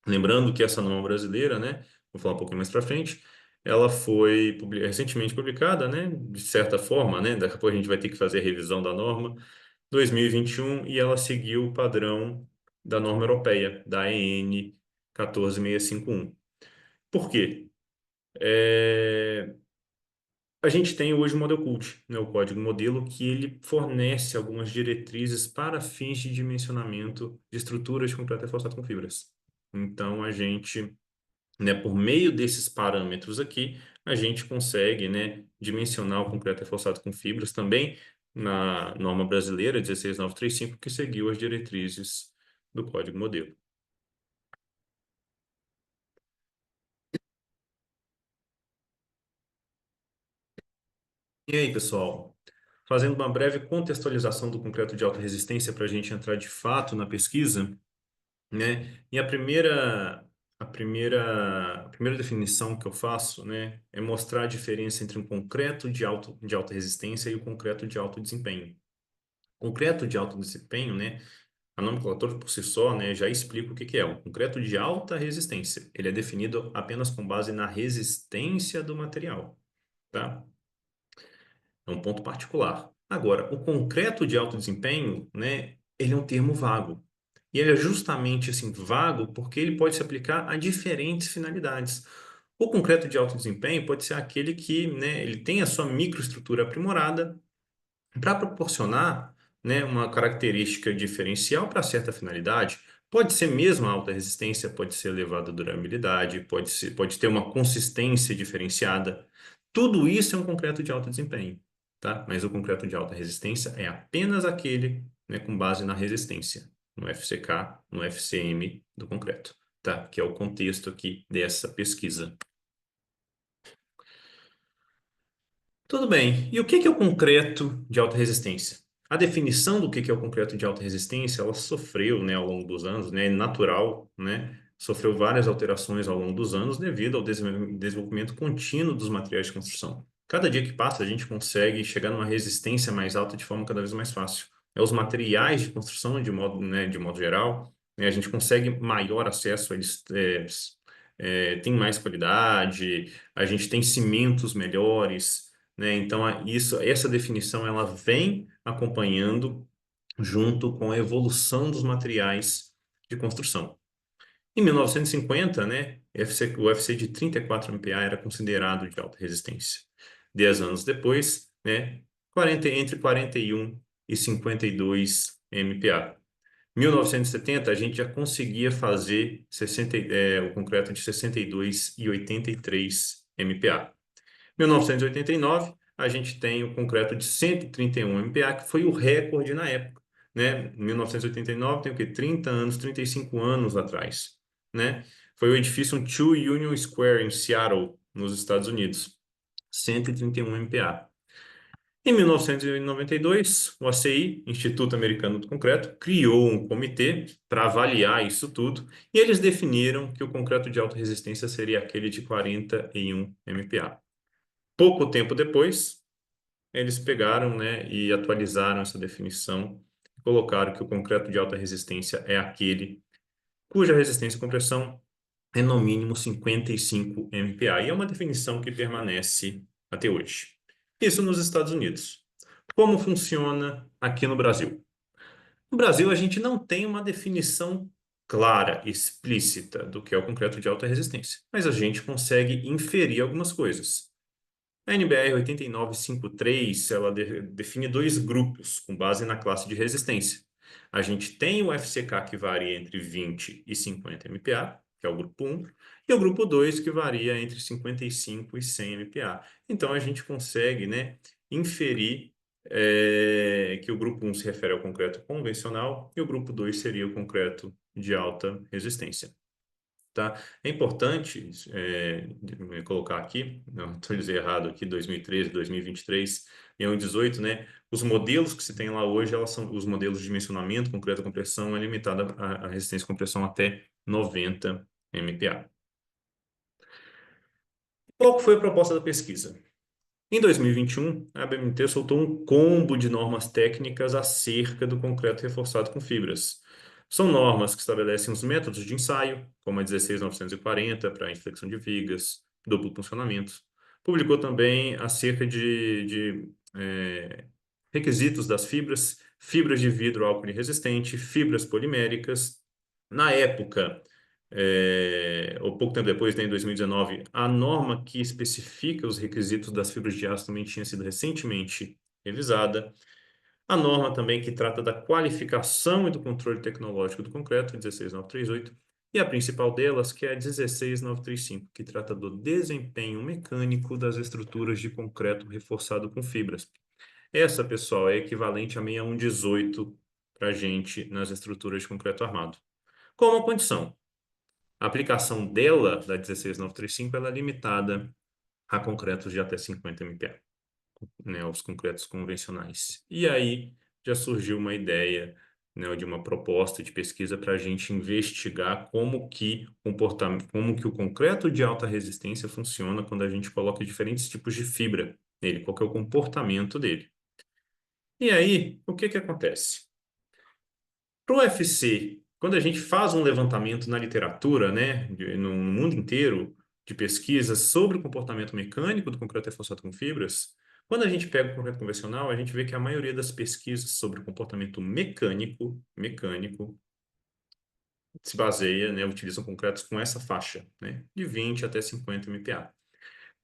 Lembrando que essa norma brasileira, né, vou falar um pouquinho mais para frente, ela foi recentemente publicada, né, de certa forma, né, daqui a pouco a gente vai ter que fazer a revisão da norma, 2021, e ela seguiu o padrão da norma europeia, da EN 14651. Por quê? A gente tem hoje o Model Cult, né, o código modelo, que ele fornece algumas diretrizes para fins de dimensionamento de estruturas de concreto reforçado com fibras. Então, a gente, né, por meio desses parâmetros aqui, a gente consegue, né, dimensionar o concreto reforçado com fibras também na norma brasileira 16935, que seguiu as diretrizes do código modelo. E aí, pessoal? Fazendo uma breve contextualização do concreto de alta resistência para a gente entrar de fato na pesquisa, né? E a primeira definição que eu faço, né, é mostrar a diferença entre um concreto de alta resistência e o concreto de alto desempenho. Concreto de alto desempenho, né, a nomenclatura por si só, né, já explica o que que é. Um concreto de alta resistência. Ele é definido apenas com base na resistência do material, tá? É um ponto particular. Agora, o concreto de alto desempenho, né, ele é um termo vago. E ele é justamente assim vago porque ele pode se aplicar a diferentes finalidades. O concreto de alto desempenho pode ser aquele que, né, ele tem a sua microestrutura aprimorada para proporcionar, né, uma característica diferencial para certa finalidade. Pode ser mesmo a alta resistência, pode ser elevada durabilidade, pode ter uma consistência diferenciada. Tudo isso é um concreto de alto desempenho, tá? Mas o concreto de alta resistência é apenas aquele, né, com base na resistência, no FCK, no FCM do concreto, tá? Que é o contexto aqui dessa pesquisa. Tudo bem. E o que é o concreto de alta resistência? A definição do que é o concreto de alta resistência, ela sofreu, né, ao longo dos anos, né, é natural, né, sofreu várias alterações ao longo dos anos devido ao desenvolvimento contínuo dos materiais de construção. Cada dia que passa, a gente consegue chegar numa resistência mais alta de forma cada vez mais fácil. Os materiais de construção, de modo geral, né, a gente consegue maior acesso, eles têm mais qualidade, a gente tem cimentos melhores, né? Então, essa definição ela vem acompanhando junto com a evolução dos materiais de construção. Em 1950, né, o UFC de 34 MPa era considerado de alta resistência. 10 anos depois, né, entre 41 e 52 MPa. 1970, a gente já conseguia fazer o concreto de 62 e 83 MPa. 1989, a gente tem o concreto de 131 MPa, que foi o recorde na época, né? 1989 tem o quê? 30 anos, 35 anos atrás, né? Foi o edifício 2 Union Square, em Seattle, nos Estados Unidos. 131 MPa. Em 1992, o ACI, Instituto Americano do Concreto, criou um comitê para avaliar isso tudo e eles definiram que o concreto de alta resistência seria aquele de 41 MPa. Pouco tempo depois, eles pegaram, né, e atualizaram essa definição e colocaram que o concreto de alta resistência é aquele cuja resistência à compressão é no mínimo 55 MPa. E é uma definição que permanece até hoje. Isso nos Estados Unidos. Como funciona aqui no Brasil? No Brasil, a gente não tem uma definição clara, explícita do que é o concreto de alta resistência, mas a gente consegue inferir algumas coisas. A NBR 8953, ela define dois grupos com base na classe de resistência. A gente tem o FCK que varia entre 20 e 50 MPa, que é o grupo 1, e o grupo 2 que varia entre 55 e 100 MPa. Então a gente consegue, né, inferir que o grupo 1 se refere ao concreto convencional e o grupo 2 seria o concreto de alta resistência. Tá? É importante colocar aqui, não estou dizendo errado aqui, 2013, 2023 e 2018, né? Os modelos que se tem lá hoje, elas são os modelos de dimensionamento, concreto compressão, é limitada a resistência à compressão até 90 MPa. Qual foi a proposta da pesquisa? Em 2021, a ABNT soltou um combo de normas técnicas acerca do concreto reforçado com fibras. São normas que estabelecem os métodos de ensaio, como a 16940 para inflexão de vigas, duplo funcionamento. Publicou também acerca de requisitos das fibras, fibras de vidro álcool resistente, fibras poliméricas. Na época, ou pouco tempo depois, né, em 2019, a norma que especifica os requisitos das fibras de aço também tinha sido recentemente revisada. A norma também que trata da qualificação e do controle tecnológico do concreto, 16938, e a principal delas, que é a 16935, que trata do desempenho mecânico das estruturas de concreto reforçado com fibras. Essa, pessoal, é equivalente a 6118 para a gente nas estruturas de concreto armado. Como uma condição, a aplicação dela, da 16935, ela é limitada a concretos de até 50 MPa, né, os concretos convencionais. E aí já surgiu uma ideia, né, de uma proposta de pesquisa para a gente investigar como que o concreto de alta resistência funciona quando a gente coloca diferentes tipos de fibra nele, qual que é o comportamento dele. E aí, o que que acontece? Para o UFC, quando a gente faz um levantamento na literatura, né, no mundo inteiro, de pesquisas sobre o comportamento mecânico do concreto reforçado com fibras, quando a gente pega o concreto convencional, a gente vê que a maioria das pesquisas sobre o comportamento mecânico se baseia, né, utilizam concretos com essa faixa, né, de 20 até 50 MPa.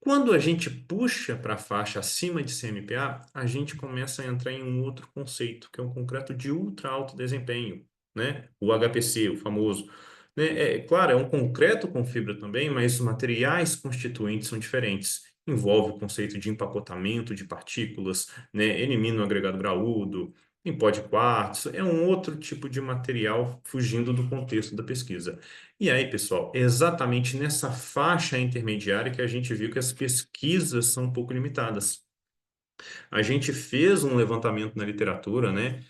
Quando a gente puxa para a faixa acima de 100 MPa, a gente começa a entrar em um outro conceito, que é um concreto de ultra alto desempenho, né? O HPC, o famoso. Né? Claro, é um concreto com fibra também, mas os materiais constituintes são diferentes. Envolve o conceito de empacotamento de partículas, né? Elimina o agregado graúdo, em pó de quartzo, é um outro tipo de material fugindo do contexto da pesquisa. E aí, pessoal, é exatamente nessa faixa intermediária que a gente viu que as pesquisas são um pouco limitadas. A gente fez um levantamento na literatura, né,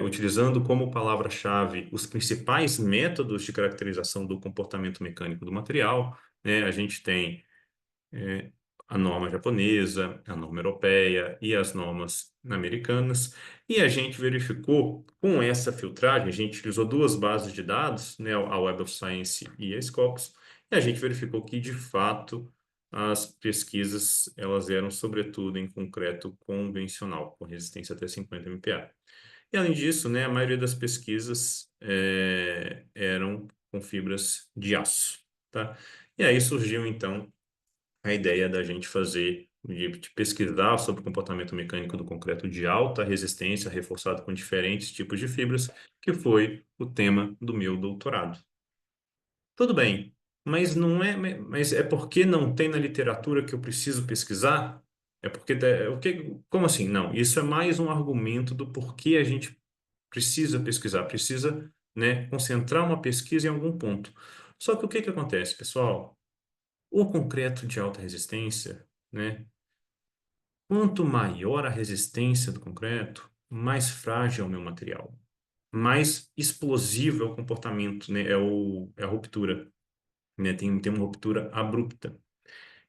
utilizando como palavra-chave os principais métodos de caracterização do comportamento mecânico do material, né? A gente tem é, a norma japonesa, a norma europeia e as normas americanas. E a gente verificou com essa filtragem, a gente utilizou duas bases de dados, né, a Web of Science e a Scopus, e a gente verificou que, de fato, as pesquisas elas eram sobretudo em concreto convencional, com resistência até 50 MPa. E, além disso, né, a maioria das pesquisas eram com fibras de aço, tá? E aí surgiu, então, a ideia da gente fazer, de pesquisar sobre o comportamento mecânico do concreto de alta resistência, reforçado com diferentes tipos de fibras, que foi o tema do meu doutorado. Tudo bem, mas não é, mas é porque não tem na literatura que eu preciso pesquisar? É porque, como assim? Não, isso é mais um argumento do porquê a gente precisa pesquisar, precisa, né, concentrar uma pesquisa em algum ponto. Só que o que que acontece, pessoal? O concreto de alta resistência, né? Quanto maior a resistência do concreto, mais frágil é o meu material, mais explosivo é o comportamento, né? É a ruptura, né? Tem uma ruptura abrupta.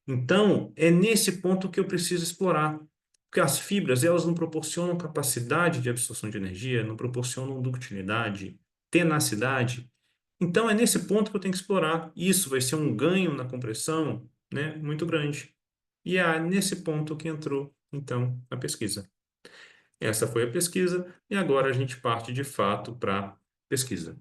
Então, é nesse ponto que eu preciso explorar. Porque as fibras, elas não proporcionam capacidade de absorção de energia, não proporcionam ductilidade, tenacidade. Então, é nesse ponto que eu tenho que explorar. Isso vai ser um ganho na compressão, né, muito grande. E é nesse ponto que entrou, então, a pesquisa. Essa foi a pesquisa, e agora a gente parte de fato para a pesquisa.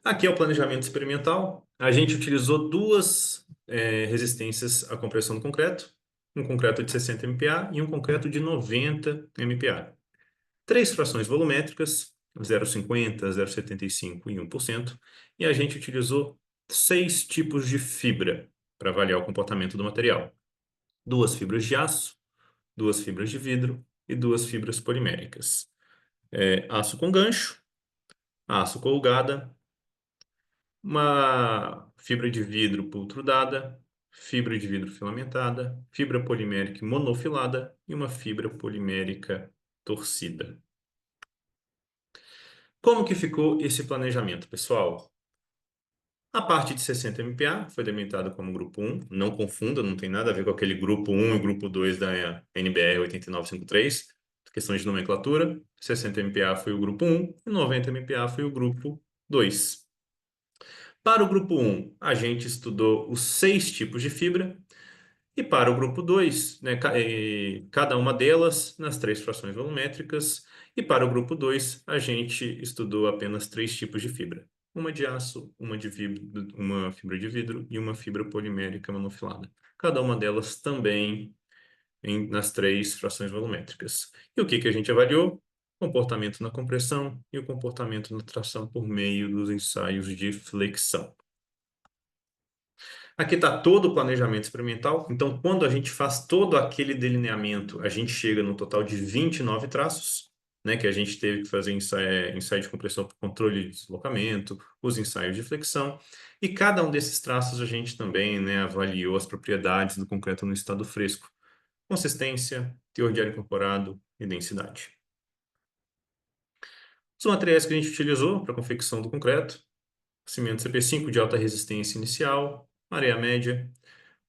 Aqui é o planejamento experimental. A gente utilizou duas resistências à compressão do concreto, um concreto de 60 MPa e um concreto de 90 MPa. Três frações volumétricas, 0,50, 0,75 e 1%, e a gente utilizou 6 tipos de fibra para avaliar o comportamento do material. Duas fibras de aço, duas fibras de vidro e duas fibras poliméricas. Aço com gancho, aço colgada, uma fibra de vidro pultrudada, fibra de vidro filamentada, fibra polimérica monofilada e uma fibra polimérica torcida. Como que ficou esse planejamento, pessoal? A parte de 60 MPa foi delimitada como grupo 1, não confunda, não tem nada a ver com aquele grupo 1 e grupo 2 da NBR 8953, questões de nomenclatura. 60 MPa foi o grupo 1 e 90 MPa foi o grupo 2. Para o grupo 1, a gente estudou os 6 tipos de fibra, e para o grupo 2, né, cada uma delas nas 3 frações volumétricas, e para o grupo 2, a gente estudou apenas 3 tipos de fibra. Uma de aço, uma fibra de vidro e uma fibra polimérica monofilada. Cada uma delas também nas 3 frações volumétricas. E o que a gente avaliou? Comportamento na compressão e o comportamento na tração por meio dos ensaios de flexão. Aqui está todo o planejamento experimental. Então, quando a gente faz todo aquele delineamento, a gente chega no total de 29 traços, né, que a gente teve que fazer ensaio de compressão por controle de deslocamento, os ensaios de flexão. E cada um desses traços a gente também, né, avaliou as propriedades do concreto no estado fresco. Consistência, teor de ar incorporado e densidade. Os materiais que a gente utilizou para a confecção do concreto: cimento CP5 de alta resistência inicial, areia média,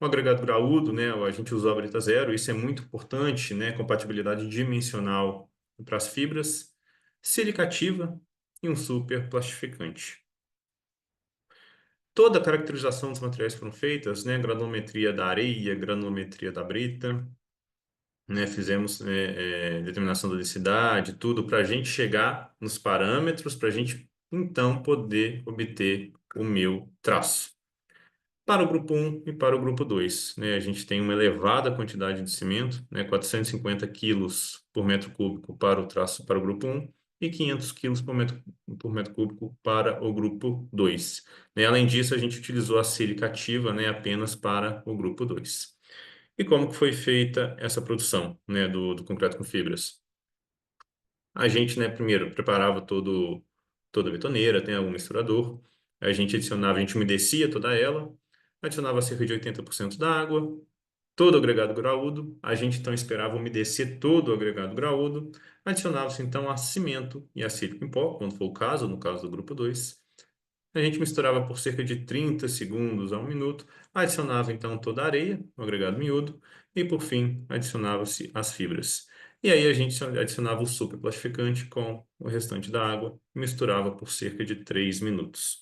o agregado graúdo, né, a gente usou a brita zero, isso é muito importante, né, compatibilidade dimensional para as fibras, silicativa e um super plastificante. Toda a caracterização dos materiais foram feitas, né, granulometria da areia, granulometria da brita, né, fizemos determinação da densidade, tudo para a gente chegar nos parâmetros, para a gente então poder obter o meu traço. Para o grupo 1 e para o grupo 2, né, a gente tem uma elevada quantidade de cimento, né, 450 quilos por metro cúbico para o traço para o grupo 1 e 500 quilos por metro cúbico para o grupo 2. Né, além disso, a gente utilizou a sílica ativa, né, apenas para o grupo 2. E como que foi feita essa produção, né, do concreto com fibras? A gente, né, primeiro preparava toda a betoneira, tem algum misturador, a gente adicionava, a gente umedecia toda ela, adicionava cerca de 80% da água, todo o agregado graúdo, a gente então esperava umedecer todo o agregado graúdo, adicionava-se então a cimento e a sílica em pó, quando for o caso, no caso do grupo 2. A gente misturava por cerca de 30 segundos a 1 minuto, adicionava então toda a areia, o agregado miúdo, e por fim adicionava-se as fibras. E aí a gente adicionava o superplastificante com o restante da água, misturava por cerca de 3 minutos.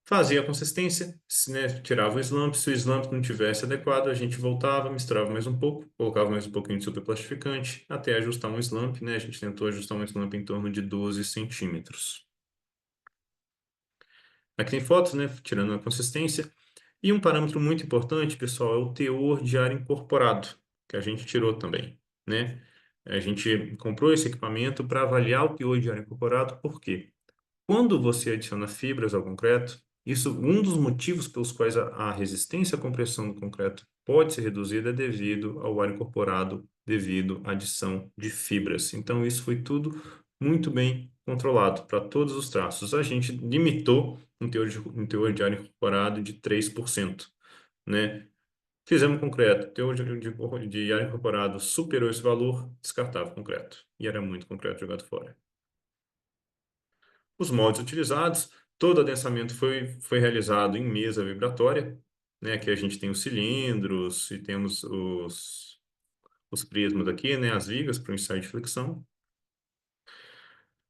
Fazia a consistência, né, tirava o slump, se o slump não tivesse adequado, a gente voltava, misturava mais um pouco, colocava mais um pouquinho de superplastificante, até ajustar um slump, né, a gente tentou ajustar um slump em torno de 12 centímetros. Aqui tem fotos, né, tirando a consistência. E um parâmetro muito importante, pessoal, é o teor de ar incorporado, que a gente tirou também, né? A gente comprou esse equipamento para avaliar o teor de ar incorporado, por quê? Quando você adiciona fibras ao concreto, isso, um dos motivos pelos quais a resistência à compressão do concreto pode ser reduzida é devido ao ar incorporado, devido à adição de fibras. Então, isso foi tudo muito bem controlado para todos os traços. A gente limitou um teor de ar incorporado de 3%, né? Fizemos concreto, teor de ar incorporado superou esse valor, descartava o concreto. E era muito concreto jogado fora. Os moldes utilizados, todo o adensamento foi realizado em mesa vibratória, né? Aqui a gente tem os cilindros e temos os prismas aqui, né? As vigas para o ensaio de flexão.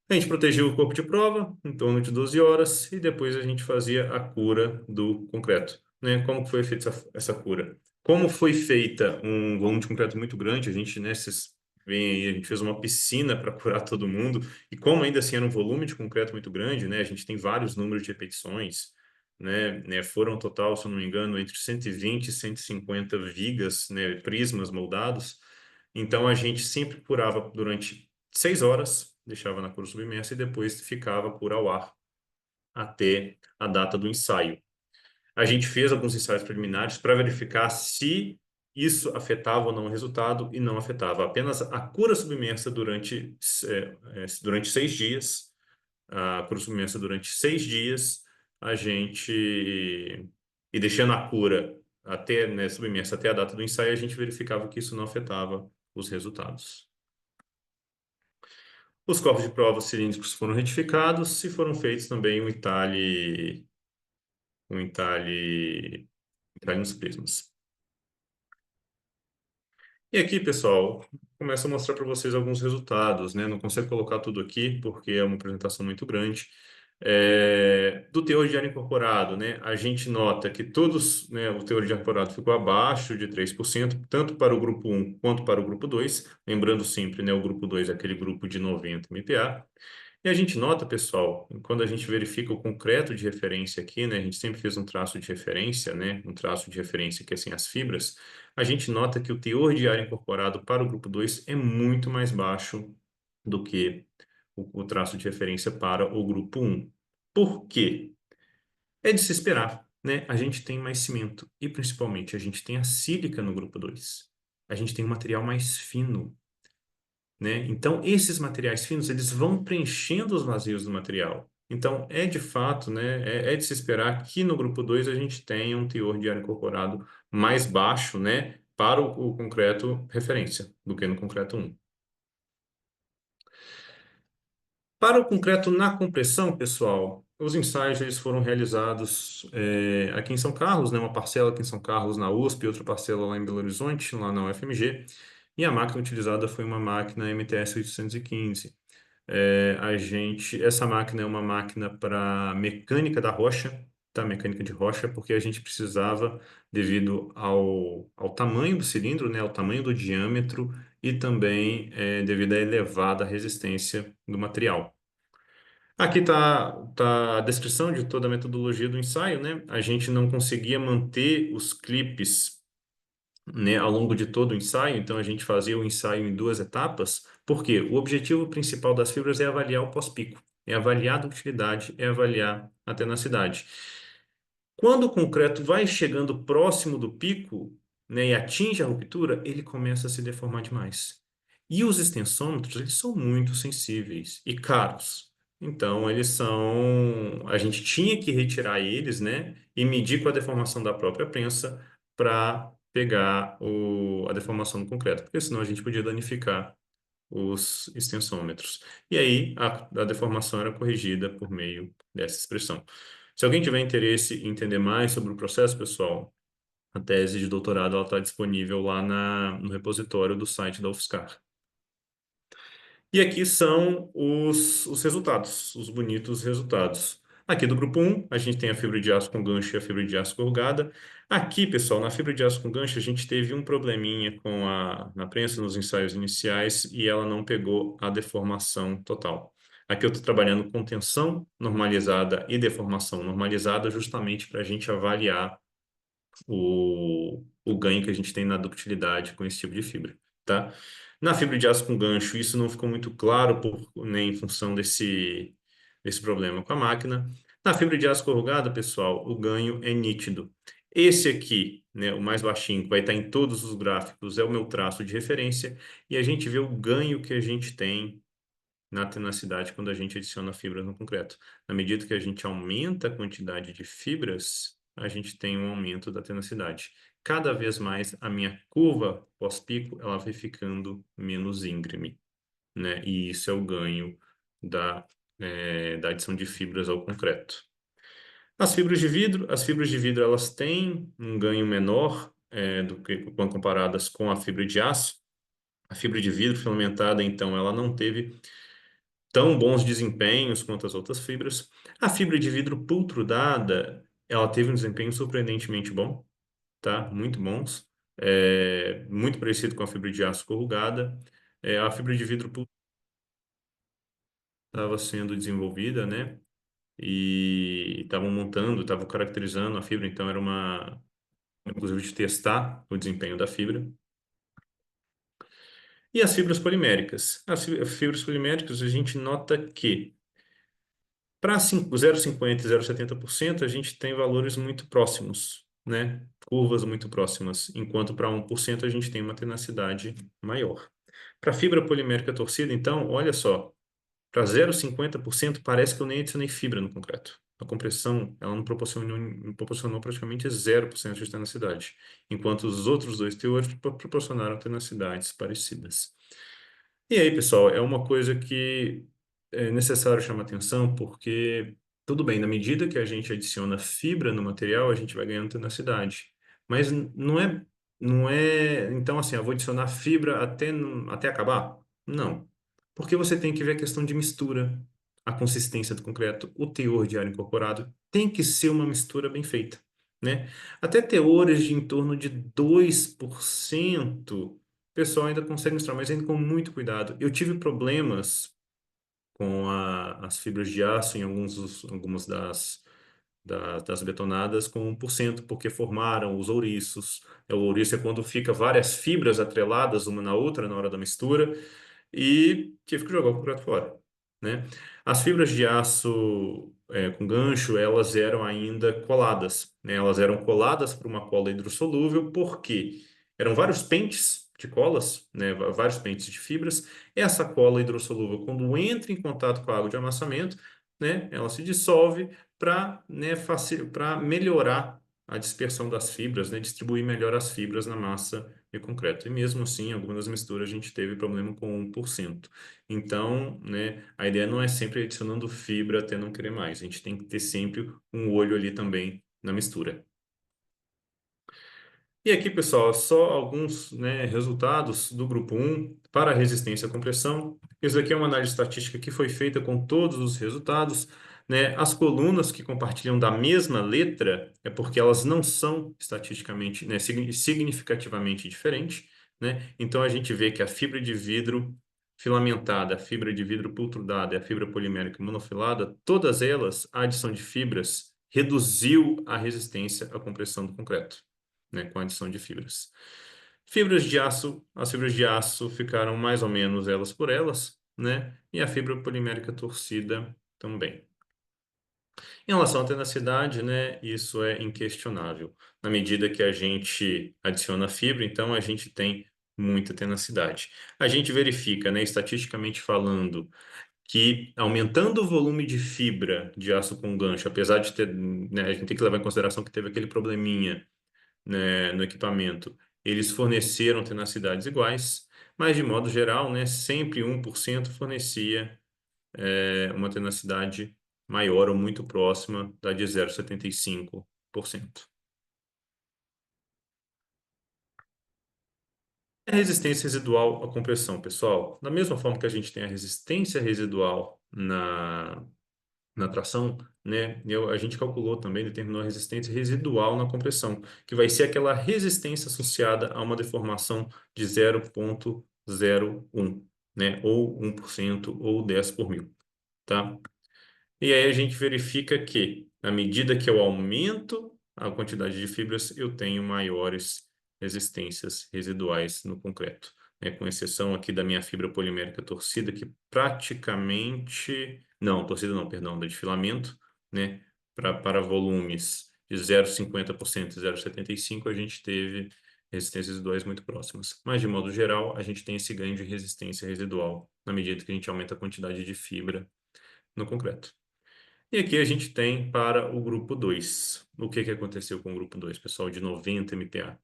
A gente protegeu o corpo de prova em torno de 12 horas e depois a gente fazia a cura do concreto, né? Como que foi feita essa cura? Como foi feita um volume de concreto muito grande, a gente, né, vocês veem aí, a gente fez uma piscina para curar todo mundo, e como ainda assim era um volume de concreto muito grande, né, a gente tem vários números de repetições, né, foram um total, se eu não me engano, entre 120 e 150 vigas, né, prismas moldados, então a gente sempre curava durante 6 horas, deixava na cura submersa e depois ficava por ao ar até a data do ensaio. A gente fez alguns ensaios preliminares para verificar se isso afetava ou não o resultado e não afetava. Apenas a cura submersa durante 6 dias, a cura submersa durante 6 dias, a gente, e deixando a cura até, né, submersa até a data do ensaio, a gente verificava que isso não afetava os resultados. Os corpos de prova cilíndricos foram retificados e foram feitos também um entalhe o entalhe nos prismas. E aqui, pessoal, começo a mostrar para vocês alguns resultados, né? Não consigo colocar tudo aqui porque é uma apresentação muito grande. Do teor de ar incorporado, né? A gente nota que todos, né, o teor de ar incorporado ficou abaixo de 3%, tanto para o grupo 1 quanto para o grupo 2. Lembrando sempre, né, o grupo 2 é aquele grupo de 90 MPa. E a gente nota, pessoal, quando a gente verifica o concreto de referência aqui, né, a gente sempre fez um traço de referência, né, um traço de referência que é assim as fibras, a gente nota que o teor de ar incorporado para o grupo 2 é muito mais baixo do que o traço de referência para o grupo 1. Por quê? É de se esperar, né? A gente tem mais cimento e, principalmente, a gente tem a sílica no grupo 2. A gente tem um material mais fino, né? Então, esses materiais finos, eles vão preenchendo os vazios do material. Então, é de fato, né, é de se esperar que no grupo 2 a gente tenha um teor de ar incorporado mais baixo, né, para o concreto referência, do que no concreto 1. Para o concreto na compressão, pessoal, os ensaios eles foram realizados aqui em São Carlos, né, uma parcela aqui em São Carlos na USP, outra parcela lá em Belo Horizonte, lá na UFMG, e a máquina utilizada foi uma máquina MTS 815. Essa máquina é uma máquina para mecânica da rocha, tá? Mecânica de rocha, porque a gente precisava, devido ao tamanho do cilindro, né? Ao tamanho do diâmetro e também devido à elevada resistência do material. Aqui tá a descrição de toda a metodologia do ensaio, né? A gente não conseguia manter os clipes, né, ao longo de todo o ensaio, então a gente fazia o ensaio em duas etapas, porque o objetivo principal das fibras é avaliar o pós-pico, é avaliar a ductilidade, é avaliar a tenacidade. Quando o concreto vai chegando próximo do pico, né, e atinge a ruptura, ele começa a se deformar demais. E os extensômetros, eles são muito sensíveis e caros. Então, a gente tinha que retirar eles, né, e medir com a deformação da própria prensa para pegar a deformação do concreto, porque senão a gente podia danificar os extensômetros. E aí a deformação era corrigida por meio dessa expressão. Se alguém tiver interesse em entender mais sobre o processo, pessoal, a tese de doutorado está disponível lá no repositório do site da UFSCar. E aqui são os resultados, os bonitos resultados. Aqui do grupo 1, a gente tem a fibra de aço com gancho e a fibra de aço corrugada. Aqui, pessoal, na fibra de aço com gancho, a gente teve um probleminha na prensa, nos ensaios iniciais, e ela não pegou a deformação total. Aqui eu estou trabalhando com tensão normalizada e deformação normalizada, justamente para a gente avaliar o ganho que a gente tem na ductilidade com esse tipo de fibra, tá? Na fibra de aço com gancho, isso não ficou muito claro né, em função desse problema com a máquina. Na fibra de aço corrugada, pessoal, o ganho é nítido. Esse aqui, né, o mais baixinho, que vai estar em todos os gráficos, é o meu traço de referência, e a gente vê o ganho que a gente tem na tenacidade quando a gente adiciona fibras no concreto. Na medida que a gente aumenta a quantidade de fibras, a gente tem um aumento da tenacidade. Cada vez mais a minha curva pós-pico ela vai ficando menos íngreme, né? E isso é o ganho da adição de fibras ao concreto. As fibras de vidro elas têm um ganho menor do que quando comparadas com a fibra de aço. A fibra de vidro filamentada, então, ela não teve tão bons desempenhos quanto as outras fibras. A fibra de vidro pultrudada, ela teve um desempenho surpreendentemente bom, tá? Muito bons. Muito parecido com a fibra de aço corrugada. A fibra de vidro estava sendo desenvolvida, né? E estavam caracterizando a fibra, então inclusive, de testar o desempenho da fibra. E as fibras poliméricas. As fibras poliméricas, a gente nota que para 0,50% e 0,70%, a gente tem valores muito próximos, né? Curvas muito próximas, enquanto para 1% a gente tem uma tenacidade maior. Para fibra polimérica torcida, então, olha só, para 0,50% parece que eu nem adicionei fibra no concreto. A compressão, ela não proporcionou praticamente 0% de tenacidade, enquanto os outros dois teores proporcionaram tenacidades parecidas. E aí, pessoal, é uma coisa que é necessário chamar atenção, porque tudo bem, na medida que a gente adiciona fibra no material, a gente vai ganhando tenacidade. Mas não é, então assim, eu vou adicionar fibra até acabar? Não. Porque você tem que ver a questão de mistura, a consistência do concreto, o teor de ar incorporado. Tem que ser uma mistura bem feita, né? Até teores de em torno de 2%, o pessoal ainda consegue misturar, mas ainda com muito cuidado. Eu tive problemas com as fibras de aço em algumas das betonadas com 1%, porque formaram os ouriços. O ouriço é quando fica várias fibras atreladas uma na outra na hora da mistura, e tive que jogar o concreto fora, né? As fibras de aço com gancho, elas eram ainda coladas, né? Elas eram coladas por uma cola hidrossolúvel, porque eram vários pentes de colas, né? Vários pentes de fibras. Essa cola hidrossolúvel, quando entra em contato com a água de amassamento, né? Ela se dissolve para, né, para melhorar a dispersão das fibras, né? Distribuir melhor as fibras na massa e concreto. E mesmo assim, em algumas das misturas a gente teve problema com 1%. Então, né, a ideia não é sempre adicionando fibra até não querer mais. A gente tem que ter sempre um olho ali também na mistura. E aqui, pessoal, só alguns, né, resultados do grupo 1 para a resistência à compressão. Isso aqui é uma análise estatística que foi feita com todos os resultados, né? As colunas que compartilham da mesma letra é porque elas não são estatisticamente, né, significativamente diferentes, né? Então a gente vê que a fibra de vidro filamentada, a fibra de vidro pultrudada e a fibra polimérica monofilada, todas elas, a adição de fibras reduziu a resistência à compressão do concreto, né, com a adição de fibras. Fibras de aço, as fibras de aço ficaram mais ou menos elas por elas, né? E a fibra polimérica torcida também. Em relação à tenacidade, né, isso é inquestionável. Na medida que a gente adiciona fibra, então a gente tem muita tenacidade. A gente verifica, né, estatisticamente falando, que aumentando o volume de fibra de aço com gancho, apesar de ter, né, a gente tem que levar em consideração que teve aquele probleminha, né, no equipamento, eles forneceram tenacidades iguais, mas de modo geral, né, sempre 1% fornecia uma tenacidade maior ou muito próxima da de 0,75%. A resistência residual à compressão, pessoal, da mesma forma que a gente tem a resistência residual na tração, né? A gente calculou também, determinou a resistência residual na compressão, que vai ser aquela resistência associada a uma deformação de 0,01, né? Ou 1%, ou 10 por mil, tá? E aí a gente verifica que, na medida que eu aumento a quantidade de fibras, eu tenho maiores resistências residuais no concreto, né? Com exceção aqui da minha fibra polimérica torcida, que praticamente... Não, torcida não, perdão, da de filamento, né? Para volumes de 0,50% e 0,75%, a gente teve resistências residuais muito próximas. Mas, de modo geral, a gente tem esse ganho de resistência residual na medida que a gente aumenta a quantidade de fibra no concreto. E aqui a gente tem para o grupo 2. O que aconteceu com o grupo 2, pessoal, de 90 MPa?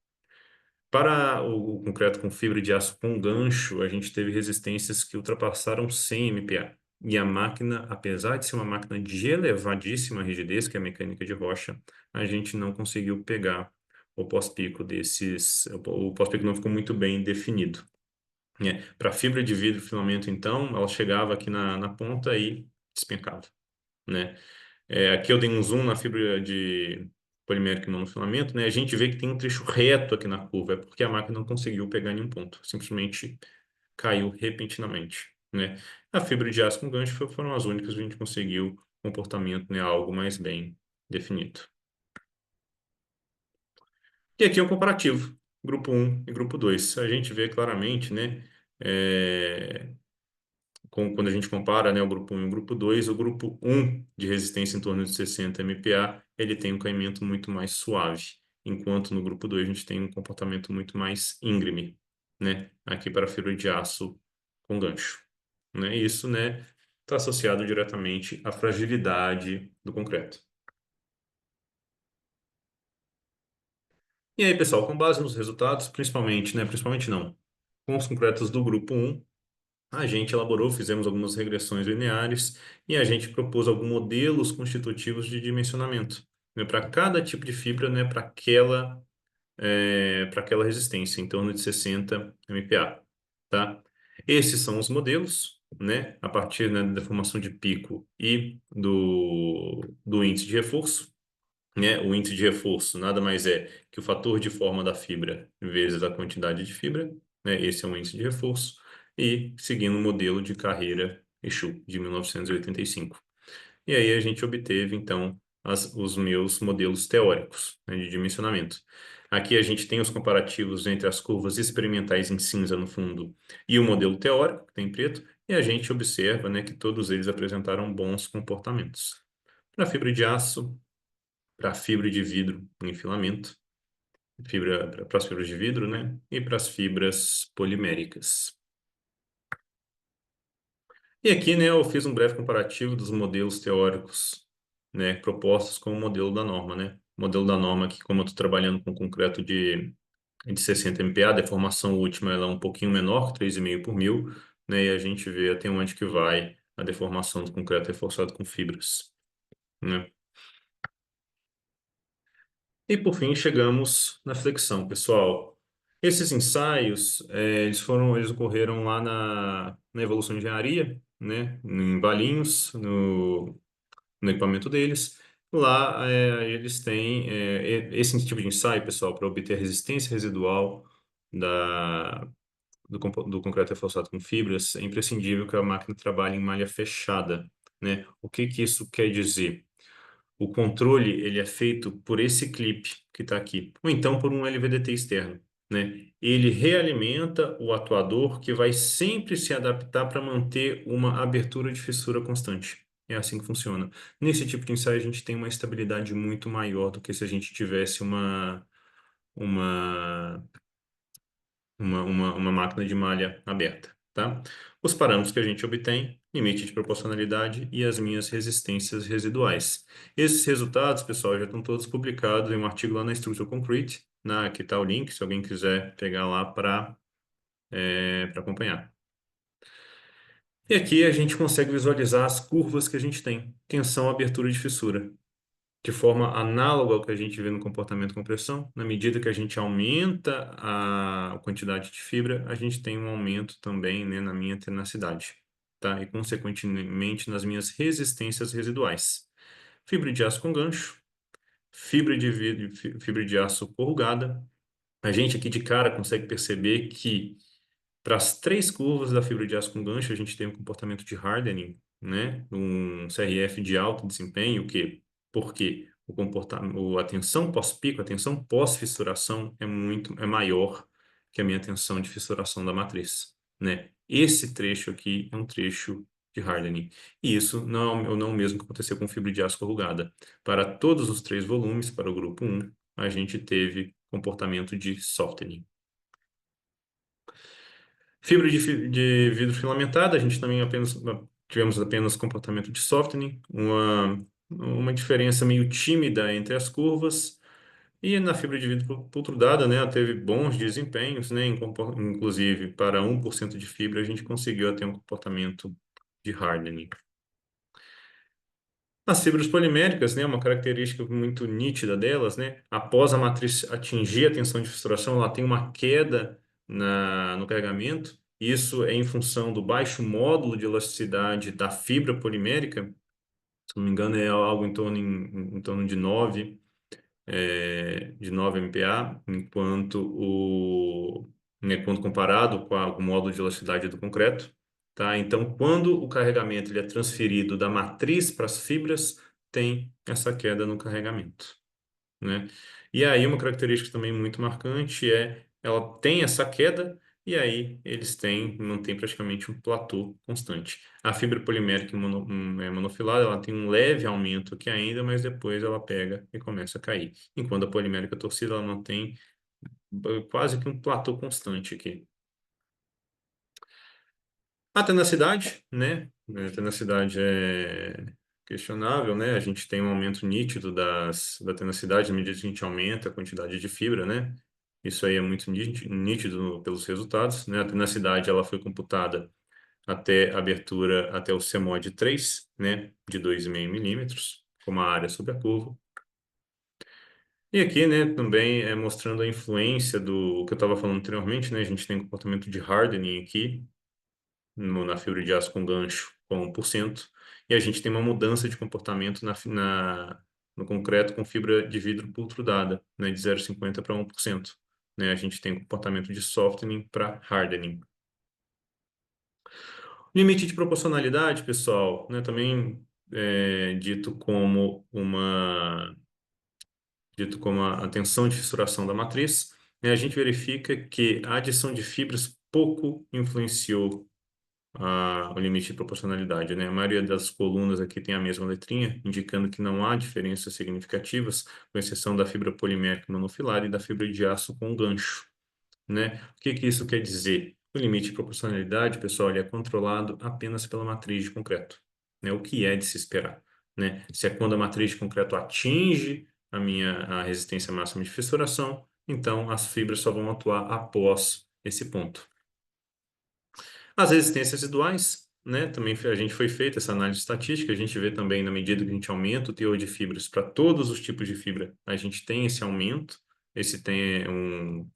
Para o concreto com fibra de aço com gancho, a gente teve resistências que ultrapassaram 100 MPa. E a máquina, apesar de ser uma máquina de elevadíssima rigidez, que é a mecânica de rocha, a gente não conseguiu pegar o pós-pico desses. O pós-pico não ficou muito bem definido, né? Para fibra de vidro filamento, então, ela chegava aqui na ponta e despencava, né? Aqui eu dei um zoom na fibra de polimérico e monofilamento, né? A gente vê que tem um trecho reto aqui na curva, é porque a máquina não conseguiu pegar nenhum ponto, simplesmente caiu repentinamente, né? A fibra de aço com gancho foram as únicas que a gente conseguiu comportamento, né, algo mais bem definido. E aqui é o comparativo, grupo 1 e grupo 2. A gente vê claramente, né, é, quando a gente compara, né, o grupo 1 e o grupo 2, o grupo 1 de resistência em torno de 60 MPa, ele tem um caimento muito mais suave, enquanto no grupo 2 a gente tem um comportamento muito mais íngreme, né, aqui para a fibra de aço com gancho, né? Isso, né, está associado diretamente à fragilidade do concreto. E aí, pessoal, com base nos resultados, principalmente, né, principalmente não, com os concretos do grupo 1, a gente elaborou, fizemos algumas regressões lineares e a gente propôs alguns modelos constitutivos de dimensionamento, né, para cada tipo de fibra, né, para aquela resistência, em torno de 60 MPa, tá? Esses são os modelos, né, a partir, né, da formação de pico e do índice de reforço, né? O índice de reforço nada mais é que o fator de forma da fibra vezes a quantidade de fibra, né? Esse é um índice de reforço, e seguindo o modelo de carreira Exu de 1985. E aí a gente obteve, então, os meus modelos teóricos, né, de dimensionamento. Aqui a gente tem os comparativos entre as curvas experimentais em cinza no fundo e o modelo teórico, que tem em preto, e a gente observa, né, que todos eles apresentaram bons comportamentos. Para fibra de aço, para fibra de vidro em filamento, para as fibras de vidro, né, e para as fibras poliméricas. E aqui, né, eu fiz um breve comparativo dos modelos teóricos, né, propostos com o modelo da norma, né? O modelo da norma aqui, como eu estou trabalhando com concreto de 60 MPa, a deformação última ela é um pouquinho menor, 3,5 por mil, né? E a gente vê até onde que vai a deformação do concreto reforçado com fibras, né? E por fim chegamos na flexão, pessoal. Esses ensaios, eles ocorreram lá na Evolução de Engenharia, né? Em Valinhos, no equipamento deles. Lá eles têm esse tipo de ensaio, pessoal, para obter a resistência residual do concreto reforçado com fibras, é imprescindível que a máquina trabalhe em malha fechada, né? O que que isso quer dizer? O controle ele é feito por esse clipe que está aqui, ou então por um LVDT externo, né? Ele realimenta o atuador que vai sempre se adaptar para manter uma abertura de fissura constante. É assim que funciona. Nesse tipo de ensaio a gente tem uma estabilidade muito maior do que se a gente tivesse uma uma máquina de malha aberta, tá? Os parâmetros que a gente obtém, limite de proporcionalidade e as minhas resistências residuais. Esses resultados, pessoal, já estão todos publicados em um artigo lá na Structural Concrete, aqui está o link, se alguém quiser pegar lá para acompanhar. E aqui a gente consegue visualizar as curvas que a gente tem, tensão, abertura e fissura de forma análoga ao que a gente vê no comportamento com pressão. Na medida que a gente aumenta a quantidade de fibra, a gente tem um aumento também, né, na minha tenacidade, tá? E, consequentemente, nas minhas resistências residuais. Fibra de aço com gancho, fibra de vidro, fibra de aço corrugada. A gente aqui de cara consegue perceber que para as três curvas da fibra de aço com gancho, a gente tem um comportamento de hardening, né? Um CRF de alto desempenho, porque a tensão pós-pico, a tensão pós-fissuração é maior que a minha tensão de fissuração da matriz, né? Esse trecho aqui é um trecho de hardening. E isso não é o mesmo que aconteceu com fibra de aço corrugada. Para todos os três volumes, para o grupo 1, a gente teve comportamento de softening. Fibra de vidro filamentada, a gente também tivemos apenas comportamento de softening, uma diferença meio tímida entre as curvas, e na fibra de vidro pultrudada, né, ela teve bons desempenhos, né, inclusive para 1% de fibra a gente conseguiu ter um comportamento de hardening. As fibras poliméricas, né, uma característica muito nítida delas, né, após a matriz atingir a tensão de fissuração, ela tem uma queda no carregamento. Isso é em função do baixo módulo de elasticidade da fibra polimérica. Se não me engano, é algo em torno de 9 MPa, quando comparado com o módulo de elasticidade do concreto. Tá? Então, quando o carregamento ele é transferido da matriz para as fibras, tem essa queda no carregamento, né? E aí uma característica também muito marcante ela tem essa queda e aí mantém praticamente um platô constante. A fibra polimérica monofilada, ela tem um leve aumento aqui ainda, mas depois ela pega e começa a cair. Enquanto a polimérica torcida, ela mantém quase que um platô constante aqui. A tenacidade, né? A tenacidade é questionável, né? A gente tem um aumento nítido da tenacidade à medida que a gente aumenta a quantidade de fibra, né? Isso aí é muito nítido pelos resultados, né? A tenacidade, ela foi computada até a abertura até o CMOD 3, né, de 2,5 milímetros, como a área sobre a curva. E aqui, né, também é mostrando a influência do que eu estava falando anteriormente, né, a gente tem comportamento de hardening aqui na fibra de aço com gancho com 1%, e a gente tem uma mudança de comportamento no concreto com fibra de vidro pultrudada, né, de 0,50 para 1%. Né, a gente tem comportamento de softening para hardening. Limite de proporcionalidade, pessoal, né, também dito como a tensão de fissuração da matriz, né, a gente verifica que a adição de fibras pouco influenciou o limite de proporcionalidade, né? A maioria das colunas aqui tem a mesma letrinha, indicando que não há diferenças significativas, com exceção da fibra polimérica monofilar e da fibra de aço com gancho, né? O que que isso quer dizer? O limite de proporcionalidade, pessoal, ele é controlado apenas pela matriz de concreto, né? O que é de se esperar, né? Se é quando a matriz de concreto atinge a resistência máxima de fissuração, então as fibras só vão atuar após esse ponto. As resistências residuais, né? Também a gente foi feita essa análise estatística, a gente vê também na medida que a gente aumenta o teor de fibras para todos os tipos de fibra, a gente tem esse aumento, esse tem um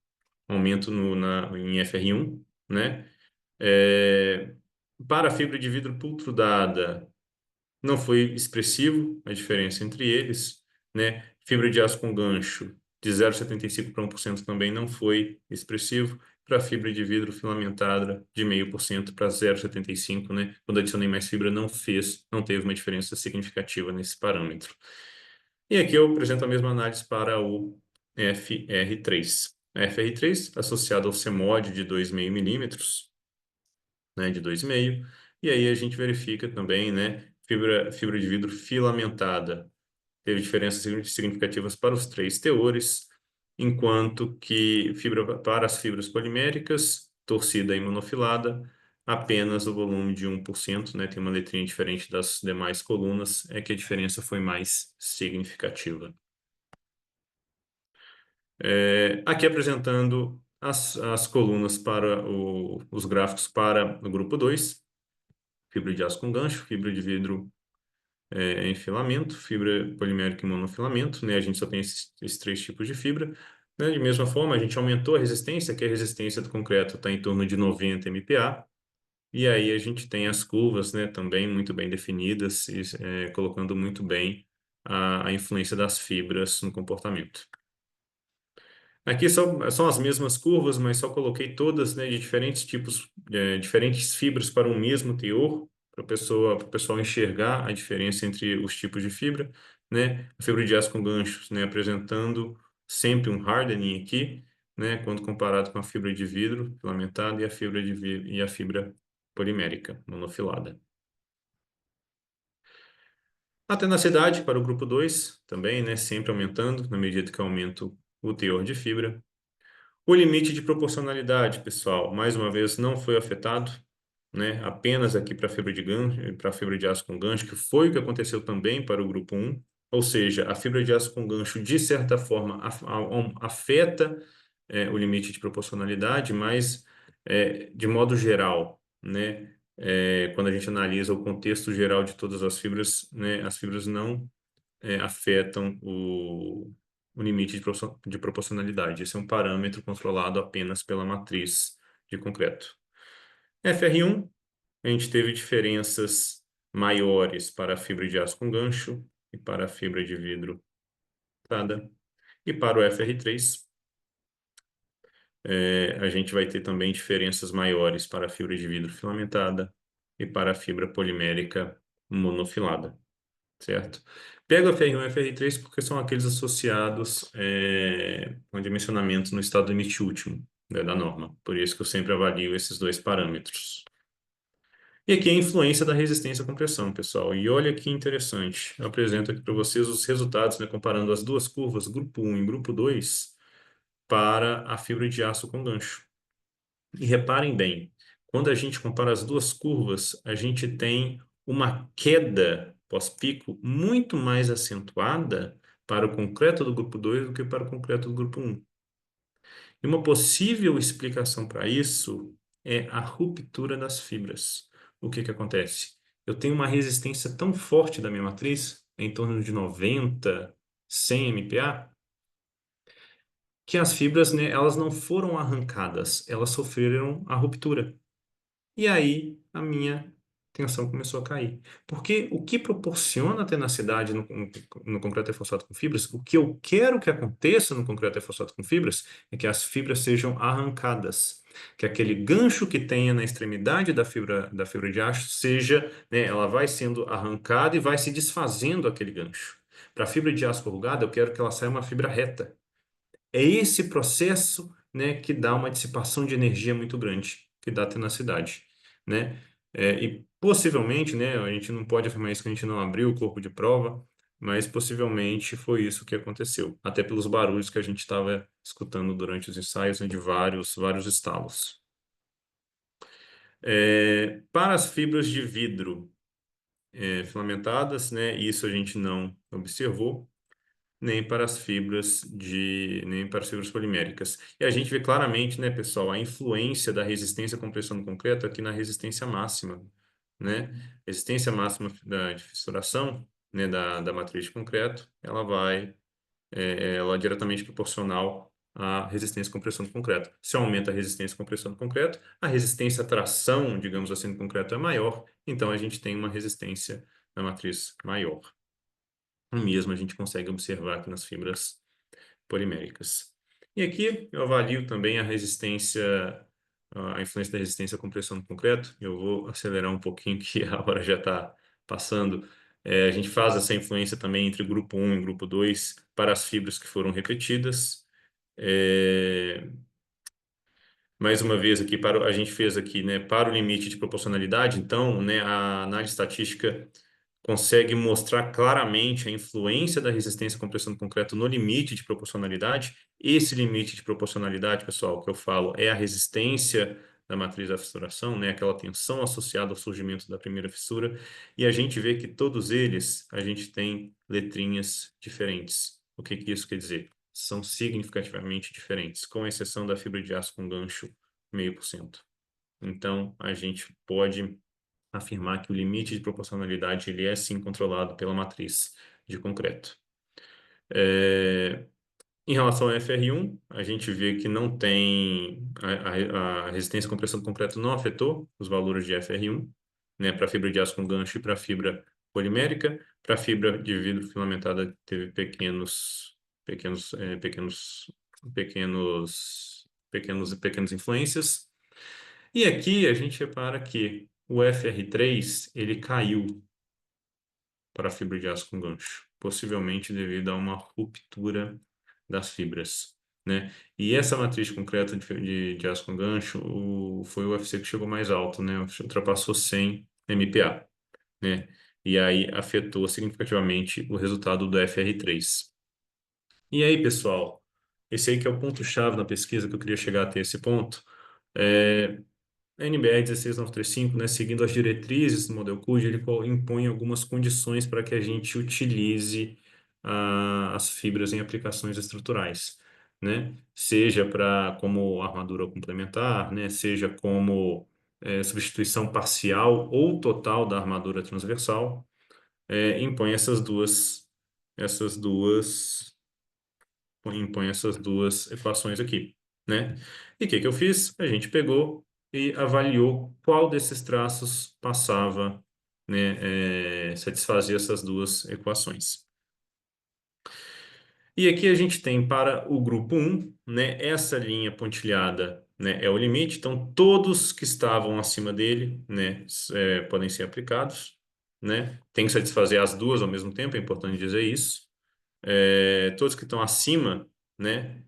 aumento em FR1, né? É, para a fibra de vidro pultrudada, não foi expressivo a diferença entre eles, né? Fibra de aço com gancho de 0,75 para 1% também não foi expressivo. Para a fibra de vidro filamentada de 0,5% para 0,75, né? Quando adicionei mais fibra, não teve uma diferença significativa nesse parâmetro. E aqui eu apresento a mesma análise para o FR3. FR3 associado ao CMOD de 2,5 milímetros, né, de 2,5. E aí a gente verifica também, né, fibra de vidro filamentada. Teve diferenças significativas para os três teores, enquanto que para as fibras poliméricas, torcida e monofilada, apenas o volume de 1%, né, tem uma letrinha diferente das demais colunas, é que a diferença foi mais significativa. Aqui apresentando as colunas para os gráficos para o grupo 2, fibra de aço com gancho, fibra de vidro em filamento, fibra polimérica e monofilamento, né? A gente só tem esses três tipos de fibra. Né? De mesma forma, a gente aumentou a resistência, que a resistência do concreto está em torno de 90 MPa, e aí a gente tem as curvas, né, também muito bem definidas, e, colocando muito bem a influência das fibras no comportamento. Aqui são as mesmas curvas, mas só coloquei todas, né, de diferentes tipos, diferentes fibras para o mesmo teor, para o pessoal enxergar a diferença entre os tipos de fibra, né? A fibra de aço com ganchos, né, apresentando sempre um hardening aqui, né, quando comparado com a fibra de vidro filamentada e a fibra polimérica monofilada. A tenacidade para o grupo 2 também, né, sempre aumentando na medida que aumento o teor de fibra. O limite de proporcionalidade, pessoal, mais uma vez não foi afetado, né? Apenas aqui para a fibra de gancho, para a fibra de aço com gancho, que foi o que aconteceu também para o grupo 1, ou seja, a fibra de aço com gancho, de certa forma, afeta o limite de proporcionalidade, mas de modo geral, né? Quando a gente analisa o contexto geral de todas as fibras, né, as fibras não afetam o limite de proporcionalidade. Esse é um parâmetro controlado apenas pela matriz de concreto. FR1, a gente teve diferenças maiores para a fibra de aço com gancho e para a fibra de vidro tratada. E para o FR3, a gente vai ter também diferenças maiores para a fibra de vidro filamentada e para a fibra polimérica monofilada. Certo? Pego FR1 e FR3 porque são aqueles associados com dimensionamento no estado limite último, né, da norma. Por isso que eu sempre avalio esses dois parâmetros. E aqui a influência da resistência à compressão, pessoal. E olha que interessante. Eu apresento aqui para vocês os resultados, né, comparando as duas curvas, grupo 1 e grupo 2, para a fibra de aço com gancho. E reparem bem, quando a gente compara as duas curvas, a gente tem uma queda pós-pico muito mais acentuada para o concreto do grupo 2 do que para o concreto do grupo 1. E uma possível explicação para isso é a ruptura das fibras. o que que acontece? Eu tenho uma resistência tão forte da minha matriz, em torno de 90, 100 MPa, que as fibras, né, elas não foram arrancadas, elas sofreram a ruptura. E aí a minha tensão começou a cair. Porque o que proporciona a tenacidade no concreto reforçado com fibras, o que eu quero que aconteça no concreto reforçado com fibras, é que as fibras sejam arrancadas. Que aquele gancho que tenha na extremidade da fibra de aço seja, né, ela vai sendo arrancada e vai se desfazendo aquele gancho. Para a fibra de aço corrugada, eu quero que ela saia uma fibra reta. É esse processo, né, que dá uma dissipação de energia muito grande, que dá tenacidade, né? E possivelmente, né, a gente não pode afirmar isso que a gente não abriu o corpo de prova, mas possivelmente foi isso que aconteceu, até pelos barulhos que a gente estava escutando durante os ensaios, né, de vários estalos. Para as fibras de vidro filamentadas, né, isso a gente não observou, nem para as fibras poliméricas. E a gente vê claramente, né, pessoal, a influência da resistência à compressão do concreto aqui na resistência máxima, né? Resistência máxima de fissuração, né, da matriz de concreto, ela é diretamente proporcional à resistência à compressão do concreto. Se aumenta a resistência à compressão do concreto, a resistência à tração, digamos assim, do concreto é maior, então a gente tem uma resistência da matriz maior. O mesmo a gente consegue observar aqui nas fibras poliméricas. E aqui eu avalio também a influência da resistência à compressão do concreto. Eu vou acelerar um pouquinho, que a hora já está passando. A gente faz essa influência também entre grupo 1 e grupo 2 para as fibras que foram repetidas. É, Mais uma vez aqui, a gente fez aqui, né, para o limite de proporcionalidade, então, né, a análise estatística consegue mostrar claramente a influência da resistência à compressão do concreto no limite de proporcionalidade. Esse limite de proporcionalidade, pessoal, que eu falo, é a resistência da matriz da fissuração, né, aquela tensão associada ao surgimento da primeira fissura, e a gente vê que todos eles, a gente tem letrinhas diferentes. O que que isso quer dizer? São significativamente diferentes, com exceção da fibra de aço com gancho 0,5%. Então, a gente pode afirmar que o limite de proporcionalidade ele é sim controlado pela matriz de concreto. Em relação ao FR1, a gente vê que não tem a resistência à compressão do concreto não afetou os valores de FR1, né, para fibra de aço com gancho e para fibra polimérica. Para fibra de vidro filamentada teve pequenas influências. E aqui a gente repara que o FR3 ele caiu para a fibra de aço com gancho, possivelmente devido a uma ruptura das fibras, né? E essa matriz de concreto de aço com gancho foi o UFC que chegou mais alto, né? Ultrapassou 100 MPa, né? E aí afetou significativamente o resultado do FR3. E aí, pessoal, esse aí que é o ponto-chave na pesquisa que eu queria chegar até esse ponto. A NBR 16935, né, seguindo as diretrizes do Model CUD, ele impõe algumas condições para que a gente utilize as fibras em aplicações estruturais, né? Seja como armadura complementar, né? Seja como substituição parcial ou total da armadura transversal, impõe essas duas impõe essas duas equações aqui, né? E o que que eu fiz? A gente pegou e avaliou qual desses traços passava, né, satisfazia essas duas equações. E aqui a gente tem para o grupo 1, né, essa linha pontilhada, né, é o limite, então todos que estavam acima dele, né, podem ser aplicados, né? Tem que satisfazer as duas ao mesmo tempo, é importante dizer isso. Todos que estão acima, né,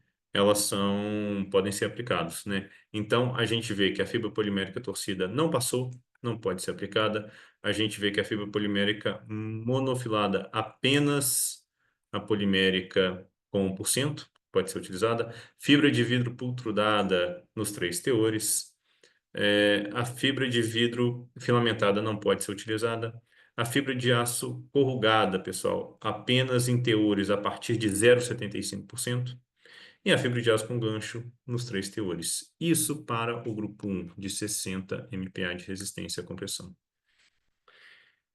podem ser aplicados, né? Então, a gente vê que a fibra polimérica torcida não passou, não pode ser aplicada. A gente vê que a fibra polimérica monofilada, apenas a polimérica com 1%, pode ser utilizada. Fibra de vidro pultrudada nos três teores. A fibra de vidro filamentada não pode ser utilizada. A fibra de aço corrugada, pessoal, apenas em teores a partir de 0,75%. E a fibra de aço com gancho nos três teores. Isso para o grupo 1, de 60 MPa de resistência à compressão.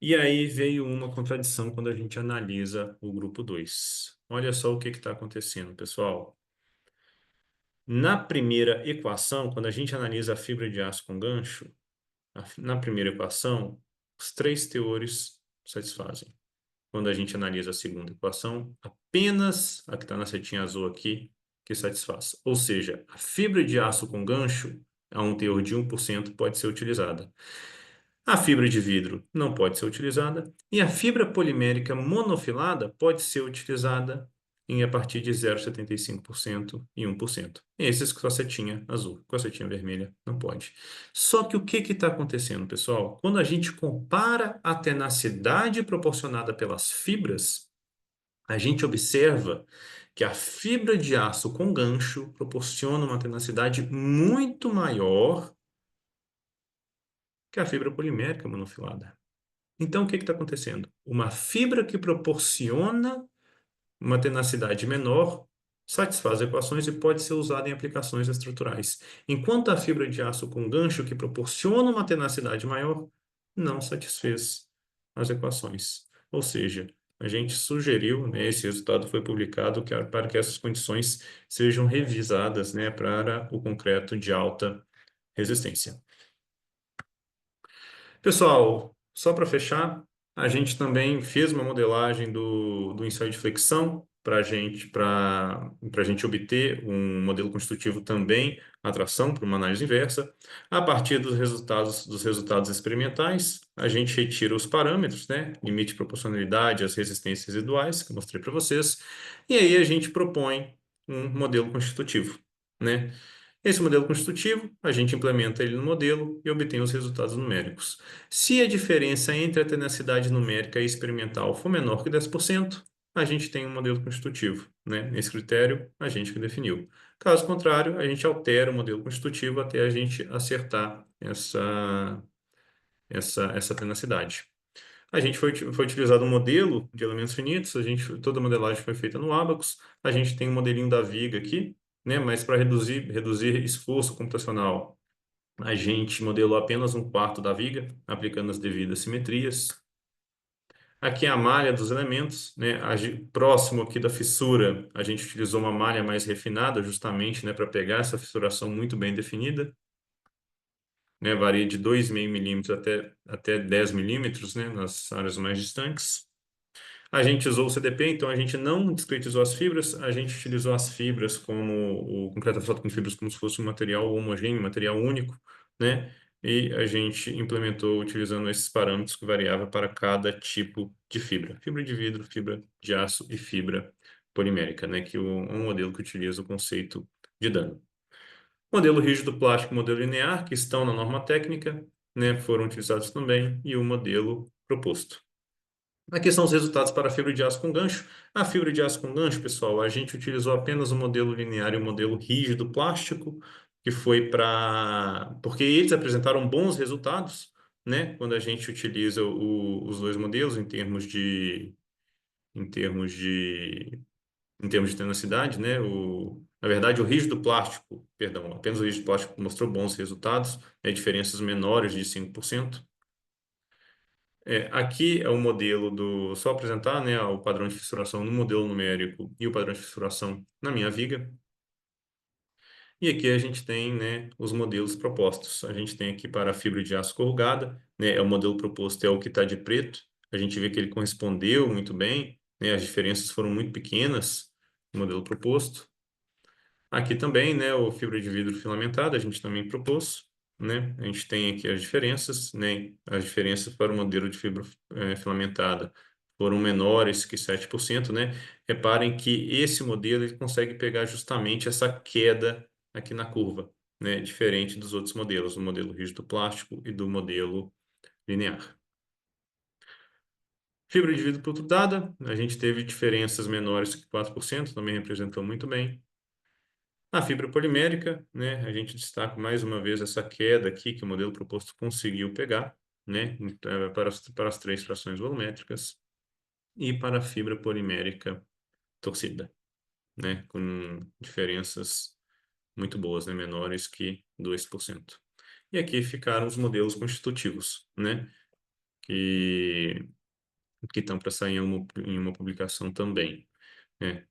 E aí veio uma contradição quando a gente analisa o grupo 2. Olha só o que está acontecendo, pessoal. Na primeira equação, quando a gente analisa a fibra de aço com gancho, na primeira equação, os três teores satisfazem. Quando a gente analisa a segunda equação, apenas a que está na setinha azul aqui que satisfaz. Ou seja, a fibra de aço com gancho a um teor de 1% pode ser utilizada. A fibra de vidro não pode ser utilizada e a fibra polimérica monofilada pode ser utilizada a partir de 0,75% e 1%. Esses com a setinha azul, com a setinha vermelha não pode. Só que o que está acontecendo, pessoal? Quando a gente compara a tenacidade proporcionada pelas fibras, a gente observa que a fibra de aço com gancho proporciona uma tenacidade muito maior que a fibra polimérica monofilada. Então, o que está acontecendo? Uma fibra que proporciona uma tenacidade menor satisfaz equações e pode ser usada em aplicações estruturais, enquanto a fibra de aço com gancho, que proporciona uma tenacidade maior, não satisfez as equações. Ou seja, a gente sugeriu, né, esse resultado foi publicado para que essas condições sejam revisadas, né, para o concreto de alta resistência. Pessoal, só para fechar, a gente também fez uma modelagem do ensaio de flexão para a gente obter um modelo constitutivo também, a tração para uma análise inversa. A partir dos resultados experimentais, a gente retira os parâmetros, né? Limite de proporcionalidade, as resistências residuais, que eu mostrei para vocês, e aí a gente propõe um modelo constitutivo, né? Esse modelo constitutivo, a gente implementa ele no modelo e obtém os resultados numéricos. Se a diferença entre a tenacidade numérica e experimental for menor que 10%, a gente tem um modelo constitutivo, né? Esse critério, a gente que definiu. Caso contrário, a gente altera o modelo constitutivo até a gente acertar essa tenacidade. A gente foi utilizado um modelo de elementos finitos, toda a modelagem foi feita no Abacus. A gente tem um modelinho da viga aqui, né? Mas para reduzir esforço computacional, a gente modelou apenas um quarto da viga, aplicando as devidas simetrias. Aqui é a malha dos elementos, né? Próximo aqui da fissura, a gente utilizou uma malha mais refinada, justamente, né, para pegar essa fissuração muito bem definida, né? Varia de 2,5 milímetros até 10 milímetros, né, nas áreas mais distantes. A gente usou o CDP, então a gente não discretizou as fibras, a gente utilizou as fibras como o concreto asfalto com fibras como se fosse um material homogêneo, um material único, né? E a gente implementou utilizando esses parâmetros que variava para cada tipo de fibra. Fibra de vidro, fibra de aço e fibra polimérica, né? Que é um modelo que utiliza o conceito de dano. Modelo rígido plástico e modelo linear, que estão na norma técnica, né? Foram utilizados também, e o modelo proposto. Aqui são os resultados para a fibra de aço com gancho. A fibra de aço com gancho, pessoal, a gente utilizou apenas o modelo linear e o modelo rígido plástico, que foi para... Porque eles apresentaram bons resultados, né? Quando a gente utiliza os dois modelos em termos de, em termos de tenacidade, né? Na verdade, o rígido plástico, perdão, apenas o rígido plástico mostrou bons resultados, né? Diferenças menores de 5%. Aqui é o modelo só apresentar, né, o padrão de fissuração no modelo numérico e o padrão de fissuração na minha viga. E aqui a gente tem, né, os modelos propostos. A gente tem aqui para a fibra de aço corrugada, né, o modelo proposto é o que está de preto. A gente vê que ele correspondeu muito bem, né, as diferenças foram muito pequenas no modelo proposto. Aqui também, né, o fibra de vidro filamentada, a gente também propôs, né? A gente tem aqui as diferenças, né? As diferenças para o modelo de fibra filamentada foram menores que 7%, né? Reparem que esse modelo ele consegue pegar justamente essa queda aqui na curva, né? Diferente dos outros modelos, do modelo rígido plástico e do modelo linear. Fibra de vidro protudada, a gente teve diferenças menores que 4%, também representou muito bem. A fibra polimérica, né, a gente destaca mais uma vez essa queda aqui que o modelo proposto conseguiu pegar, né, para as três frações volumétricas e para a fibra polimérica torcida, né, com diferenças muito boas, né, menores que 2%. E aqui ficaram os modelos constitutivos, né? que que estão para sair em uma publicação também, né?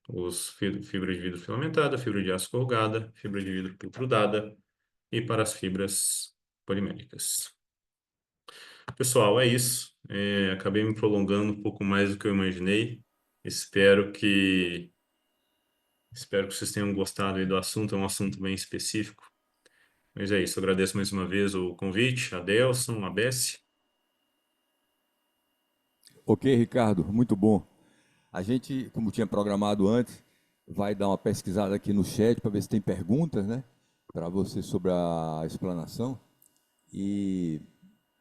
Fibra de vidro filamentada, fibra de aço corrugada, fibra de vidro pultrudada e para as fibras poliméricas. Pessoal, é isso. Acabei me prolongando um pouco mais do que eu imaginei. Espero que espero que vocês tenham gostado aí do assunto. É um assunto bem específico. Mas é isso. Eu agradeço mais uma vez o convite, a Delson, a Bessie. Ok, Ricardo, muito bom. A gente, como tinha programado antes, vai dar uma pesquisada aqui no chat para ver se tem perguntas, né, para você sobre a explanação. E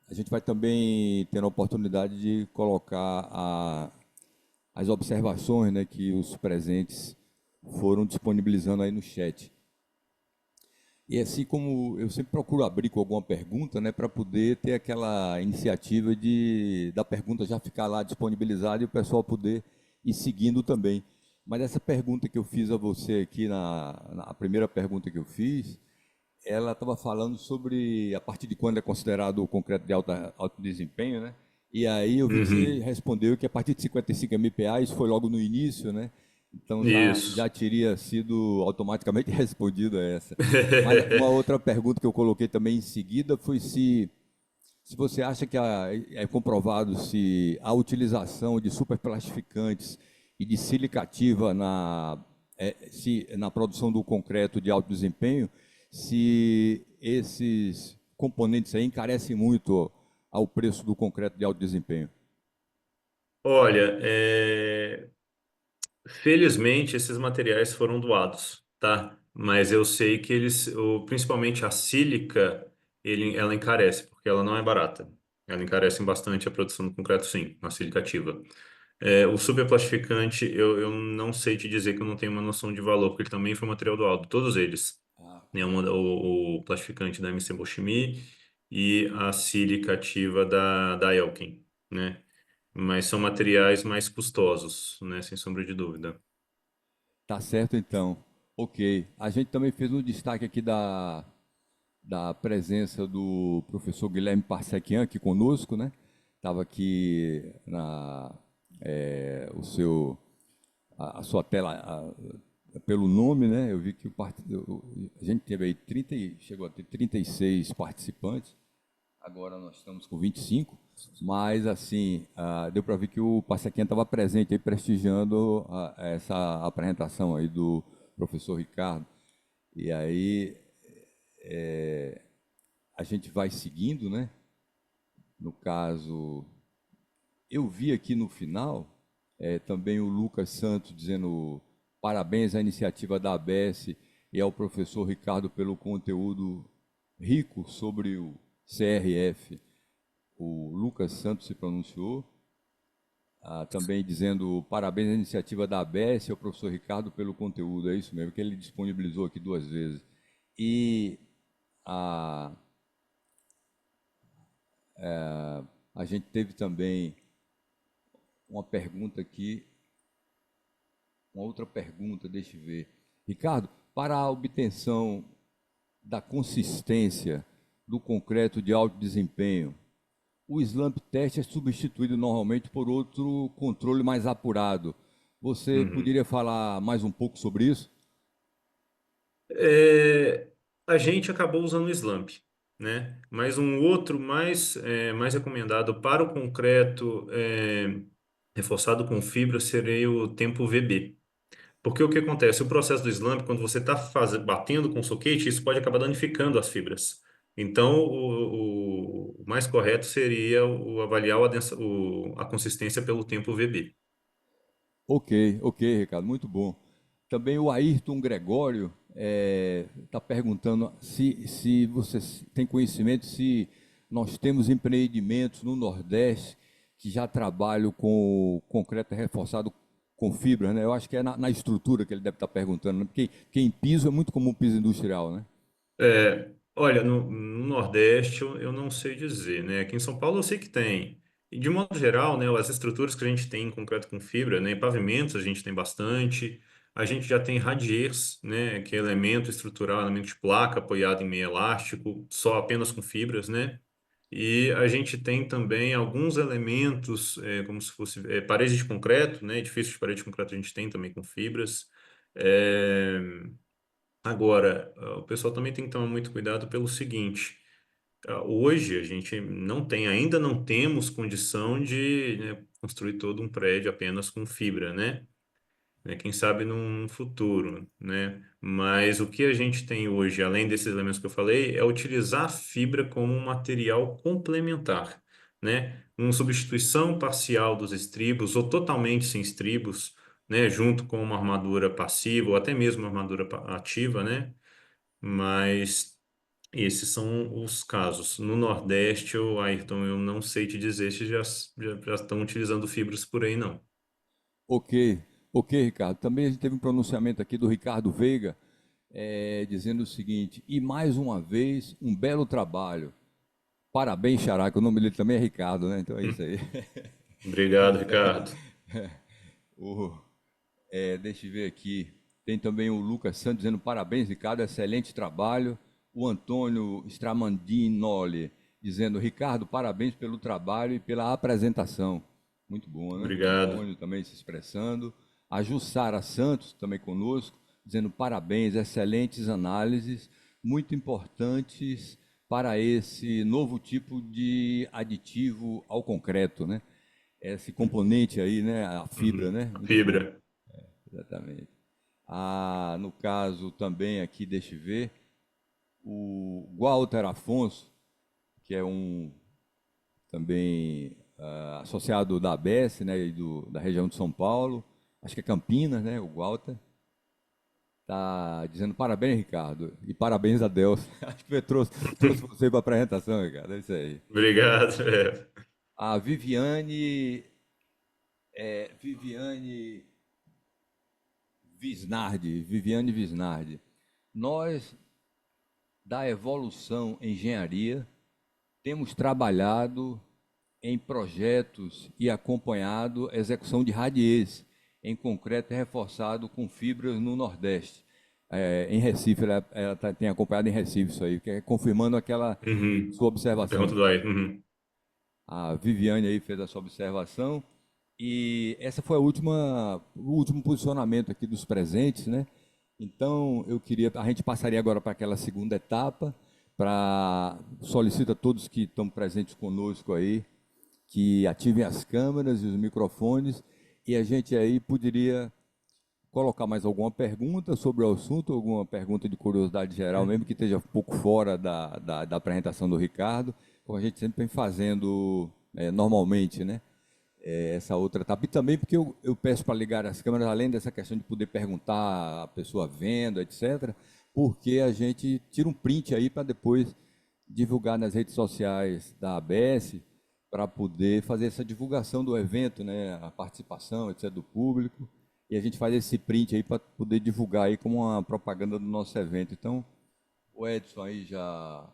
a gente vai também ter a oportunidade de colocar as observações, né, que os presentes foram disponibilizando aí no chat. E assim como eu sempre procuro abrir com alguma pergunta, né, para poder ter aquela iniciativa da pergunta já ficar lá disponibilizada e o pessoal poder ir seguindo também. Mas essa pergunta que eu fiz a você aqui, na primeira pergunta que eu fiz, ela estava falando sobre a partir de quando é considerado o concreto de alto desempenho, né? E aí eu vi que você Uhum. respondeu que a partir de 55 MPa, isso foi logo no início, né? Então já Isso. teria sido automaticamente respondido essa. Mas uma outra pergunta que eu coloquei também em seguida foi se você acha que é comprovado se a utilização de superplastificantes e de silicativa na produção do concreto de alto desempenho, se esses componentes aí encarecem muito ao preço do concreto de alto desempenho. Olha, felizmente esses materiais foram doados, tá? Mas eu sei que principalmente a sílica, ela encarece, porque ela não é barata. Ela encarece bastante a produção do concreto, sim, a sílica ativa. O superplastificante, eu não sei te dizer que eu não tenho uma noção de valor, porque ele também foi material doado, todos eles. Ah, Né? O plastificante da MC Bochimi e a sílica ativa da Elkin, né? Mas são materiais mais custosos, né? Sem sombra de dúvida. tá certo então. Ok. A gente também fez um destaque aqui da presença do professor Guilherme Parsequian aqui conosco, né? Estava aqui o seu a sua tela pelo nome, né? Eu vi que a gente teve aí chegou a ter 36 participantes. Agora nós estamos com 25, mas assim, deu para ver que o Passequinha estava presente aí prestigiando essa apresentação aí do professor Ricardo. E aí a gente vai seguindo, né? No caso, eu vi aqui no final também o Lucas Santos dizendo parabéns à iniciativa da ABS e ao professor Ricardo pelo conteúdo rico sobre o CRF. O Lucas Santos se pronunciou, também dizendo parabéns à iniciativa da ABS e ao professor Ricardo pelo conteúdo. É isso mesmo, que ele disponibilizou aqui duas vezes. E a, a gente teve também uma pergunta aqui, uma outra pergunta, deixa eu ver. Ricardo, para a obtenção da consistência do concreto de alto desempenho, o slump test é substituído normalmente por outro controle mais apurado. Você Uhum. poderia falar mais um pouco sobre isso? É, a gente acabou usando o slump, né? Mas um outro mais recomendado para o concreto reforçado com fibra seria o tempo VB. Porque o que acontece? O processo do slump, quando você está batendo com o soquete, isso pode acabar danificando as fibras. Então, o mais correto seria avaliar a consistência pelo tempo VB. Ok, ok, Ricardo, muito bom. Também o Ayrton Gregório está perguntando se você tem conhecimento se nós temos empreendimentos no Nordeste que já trabalham com concreto reforçado com fibra, né? Eu acho que é na estrutura que ele deve estar perguntando, né? Porque em piso é muito comum piso industrial, né? Olha, no Nordeste eu não sei dizer, né? Aqui em São Paulo eu sei que tem. E de modo geral, né, as estruturas que a gente tem em concreto com fibra, né, pavimentos a gente tem bastante. A gente já tem radiers, né, que é elemento estrutural, elemento de placa apoiado em meio elástico, só apenas com fibras, né? E a gente tem também alguns elementos, como se fosse paredes de concreto, né? Edifícios de parede de concreto a gente tem também com fibras. É, Agora, o pessoal também tem que tomar muito cuidado pelo seguinte: hoje a gente não tem, ainda não temos condição de, né, construir todo um prédio apenas com fibra, né? Quem sabe num futuro, né? Mas o que a gente tem hoje, além desses elementos que eu falei, é utilizar a fibra como um material complementar, né? Uma substituição parcial dos estribos ou totalmente sem estribos, né? Junto com uma armadura passiva ou até mesmo uma armadura ativa, né? Mas esses são os casos. No Nordeste, Ayrton, eu não sei te dizer se já estão utilizando fibras por aí, não. Ok, ok, Ricardo. Também a gente teve um pronunciamento aqui do Ricardo Veiga, dizendo o seguinte: e mais uma vez, um belo trabalho. Parabéns, Xará, que o nome dele também é Ricardo, né? Então é isso aí. Obrigado, Ricardo. O- deixa eu ver aqui. Tem também o Lucas Santos dizendo parabéns, Ricardo, excelente trabalho. O Antônio Stramandinoli dizendo, Ricardo, parabéns pelo trabalho e pela apresentação. Muito bom, né? O Obrigado. Antônio também se expressando. A Jussara Santos também conosco, dizendo parabéns, excelentes análises, muito importantes para esse novo tipo de aditivo ao concreto, né? Esse componente aí, né? A fibra, Uhum. né? A Muito bom. fibra. Exatamente. Ah, no caso também aqui, deixa eu ver, o Walter Afonso, que é um também associado da ABS, né, e da região de São Paulo, acho que é Campinas, né, o Walter, tá dizendo parabéns, Ricardo, e parabéns a Deus. Acho que trouxe você para a apresentação, Ricardo, é isso aí. Obrigado. A Viviane Viviane Visnardi, nós da Evolução Engenharia temos trabalhado em projetos e acompanhado a execução de radiês, em concreto reforçado com fibras no Nordeste. Em Recife, ela tem acompanhado em Recife isso aí, que é confirmando aquela Uhum. sua A pergunta observação. do Ayrton. Uhum. A Viviane aí fez a sua observação e essa foi o último posicionamento aqui dos presentes, né? Então a gente passaria agora para aquela segunda etapa, para solicita a todos que estão presentes conosco aí que ativem as câmeras e os microfones e a gente aí poderia colocar mais alguma pergunta sobre o assunto, alguma pergunta de curiosidade geral, mesmo que esteja um pouco fora da apresentação do Ricardo, como a gente sempre vem fazendo normalmente, né? Essa outra etapa. E também porque eu peço para ligar as câmeras, além dessa questão de poder perguntar a pessoa vendo, etc., porque a gente tira um print aí para depois divulgar nas redes sociais da ABS, para poder fazer essa divulgação do evento, né, a participação, etc., do público, e a gente faz esse print aí para poder divulgar aí como uma propaganda do nosso evento. Então, o Edson aí já...